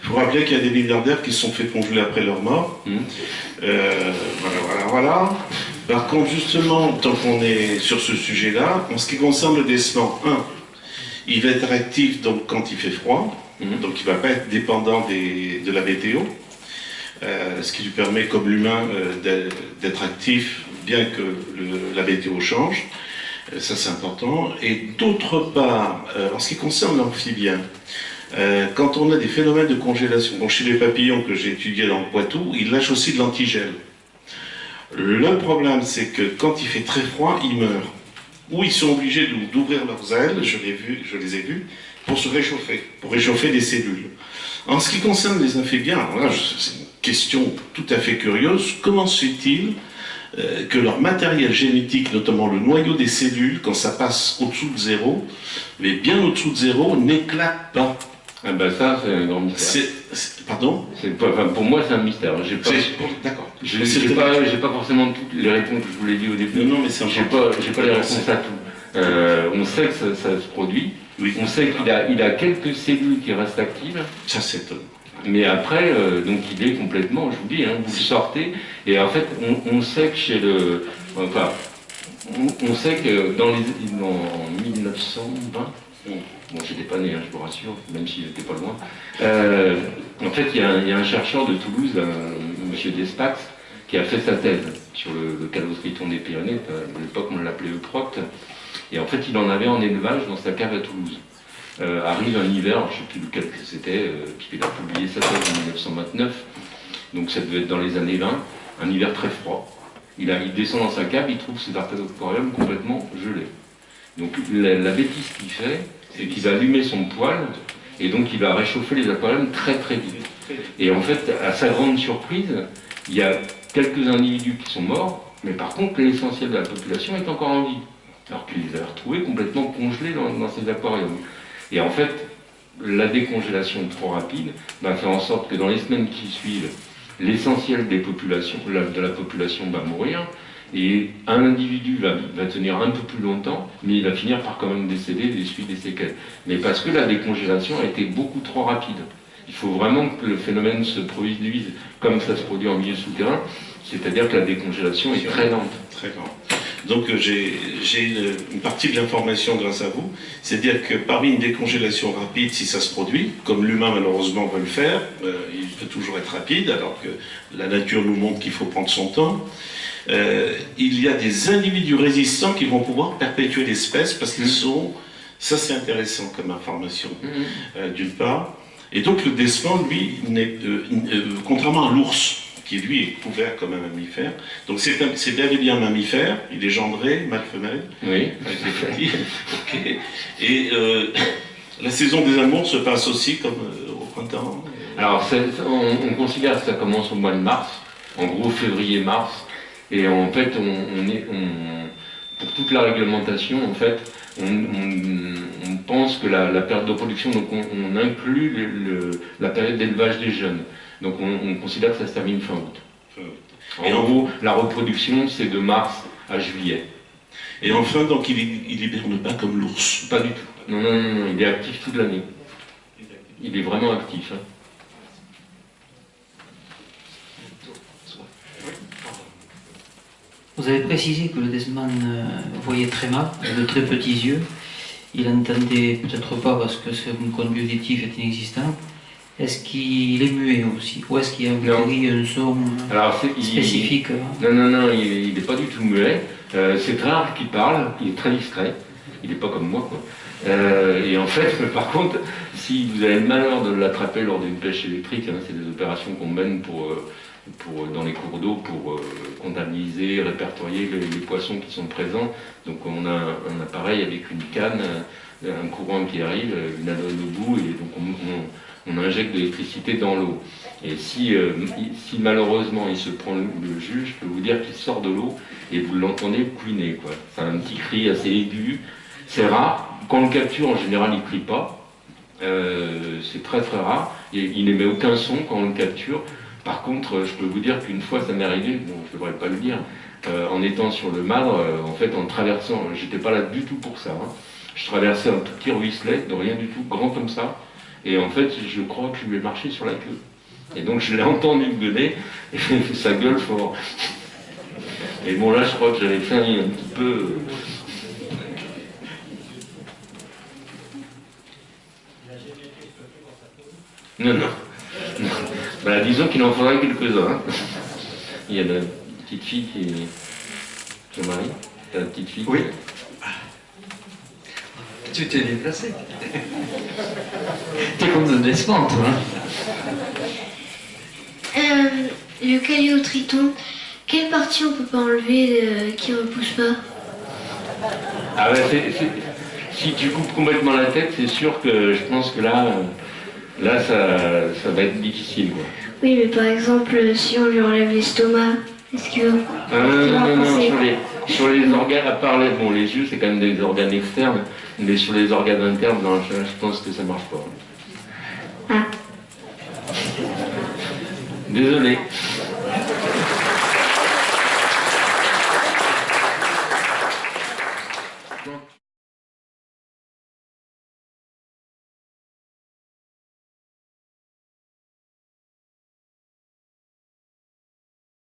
Il faut rappeler qu'il y a des milliardaires qui se sont fait congeler après leur mort. Voilà. Par contre, justement, tant qu'on est sur ce sujet-là, en ce qui concerne le décement, il va être actif donc, quand il fait froid, donc il ne va pas être dépendant de la météo. Ce qui lui permet, comme l'humain, d'être actif, bien que la météo change. Ça, c'est important. Et d'autre part, en ce qui concerne l'amphibien, quand on a des phénomènes de congélation, bon, chez les papillons que j'ai étudiés dans le Poitou, ils lâchent aussi de l'antigel. Le problème, c'est que quand il fait très froid, ils meurent. Ou ils sont obligés d'ouvrir leurs ailes, je les ai vus, pour se réchauffer, pour réchauffer des cellules. En ce qui concerne les amphibiens, alors là, c'est une question tout à fait curieuse. Comment se fait-il que leur matériel génétique, notamment le noyau des cellules, quand ça passe au-dessous de zéro, mais bien au-dessous de zéro, n'éclate pas? Ah ben ça, c'est un grand mystère. Pardon? Pour moi, c'est un mystère. D'accord. J'ai pas forcément toutes les réponses que je vous l'ai dit au début. Non, mais c'est important. J'ai pas les réponses à tout. On sait que ça se produit. Oui. On sait qu'il a quelques cellules qui restent actives. Ça, c'est étonnant. Mais après, donc il est complètement, je vous dis, vous le sortez. Et en fait, on sait que chez le... Enfin, on sait que en 1920... Bon, j'étais pas né, je vous rassure, même si j'étais pas loin. En fait, il y a un chercheur de Toulouse, M. Despax, qui a fait sa thèse sur le calotriton des Pyrénées. À l'époque, on l'appelait Euprocte. Et en fait, il en avait en élevage dans sa cave à Toulouse. Arrive un hiver, je ne sais plus lequel que c'était, puisqu'il a publié sa thèse en 1929, donc ça devait être dans les années 20, un hiver très froid. Il descend dans sa cave, il trouve ses artérothoriums complètement gelés. Donc la bêtise qu'il fait, c'est qu'il va allumer son poêle, et donc il va réchauffer les aquariums très très vite. Et en fait, à sa grande surprise, il y a quelques individus qui sont morts, mais par contre l'essentiel de la population est encore en vie, alors qu'il les avait retrouvés complètement congelés dans ces aquariums. Et en fait, la décongélation trop rapide va faire en sorte que dans les semaines qui suivent, l'essentiel de la population va mourir, et un individu va tenir un peu plus longtemps, mais il va finir par quand même décéder des suites des séquelles. Mais parce que la décongélation a été beaucoup trop rapide. Il faut vraiment que le phénomène se produise comme ça se produit en milieu souterrain, c'est-à-dire que la décongélation est très lente. Très lente. Donc j'ai une partie de l'information grâce à vous, c'est-à-dire que parmi une décongélation rapide, si ça se produit, comme l'humain malheureusement veut le faire, il peut toujours être rapide, alors que la nature nous montre qu'il faut prendre son temps. Il y a des individus résistants qui vont pouvoir perpétuer l'espèce parce qu'ils sont... Ça c'est intéressant comme information, d'une part. Et donc le décement, lui, contrairement à l'ours, qui lui est couvert comme un mammifère. Donc c'est bel et bien un mammifère, il est gendré, mâle-femelle, oui. Avec des petits. Okay. Et la saison des amours se passe aussi comme au printemps. Alors on considère que ça commence au mois de mars, en gros février-mars, et en fait pour toute la réglementation, en fait, on pense que la période de reproduction, donc on inclut la période d'élevage des jeunes. Donc on considère que ça se termine fin août. En gros, la reproduction, c'est de mars à juillet. Et enfin, donc il hiberne pas comme l'ours. Pas du tout. Non, il est actif toute l'année. Il est vraiment actif. Vous avez précisé que le Desman voyait très mal, avec de très petits yeux. Il n'entendait peut-être pas parce que son conduit auditif est inexistant. est-ce qu'il est muet aussi? Ou est-ce qu'il y a un son Alors, spécifique? Non, il n'est pas du tout muet. C'est rare qu'il parle, il est très discret. Il n'est pas comme moi, quoi. Et en fait, par contre, si vous avez le malheur de l'attraper lors d'une pêche électrique, hein, c'est des opérations qu'on mène dans les cours d'eau pour comptabiliser, répertorier les poissons qui sont présents. Donc on a un appareil avec une canne, un courant qui arrive, une anode au bout, et donc on injecte de l'électricité dans l'eau. Et si malheureusement il se prend le jus, je peux vous dire qu'il sort de l'eau et vous l'entendez couiner, quoi. C'est un petit cri assez aigu, c'est rare. Quand on le capture, en général, il ne crie pas. C'est très très rare. Il n'émet aucun son quand on le capture. Par contre, je peux vous dire qu'une fois, ça m'est arrivé, bon, je ne devrais pas le dire, en étant sur le Madre, en fait, en traversant, j'étais pas là du tout pour ça, hein. Je traversais un tout petit ruisselet, de rien du tout, grand comme ça, et en fait, je crois que je lui ai marché sur la queue. Et donc, je l'ai entendu gueuler, et ça gueule fort. Et bon, là, je crois que j'avais fait un petit peu... Non. Bah, disons qu'il en faudrait quelques-uns. Hein. Il y a la petite fille qui est Jean-Marie. La petite fille. Oui. Tu t'es déplacé. T'es comme le Desmond, toi. Le caléotriton, quelle partie on peut pas enlever qui repousse pas? Ah ouais, si tu coupes complètement la tête, c'est sûr que je pense que là ça va être difficile, quoi. Oui, mais par exemple, si on lui enlève l'estomac, est-ce qu'il va... Non, sur les organes, à part les yeux, c'est quand même des organes externes, mais sur les organes internes, non, je pense que ça marche pas. Ah. Désolé.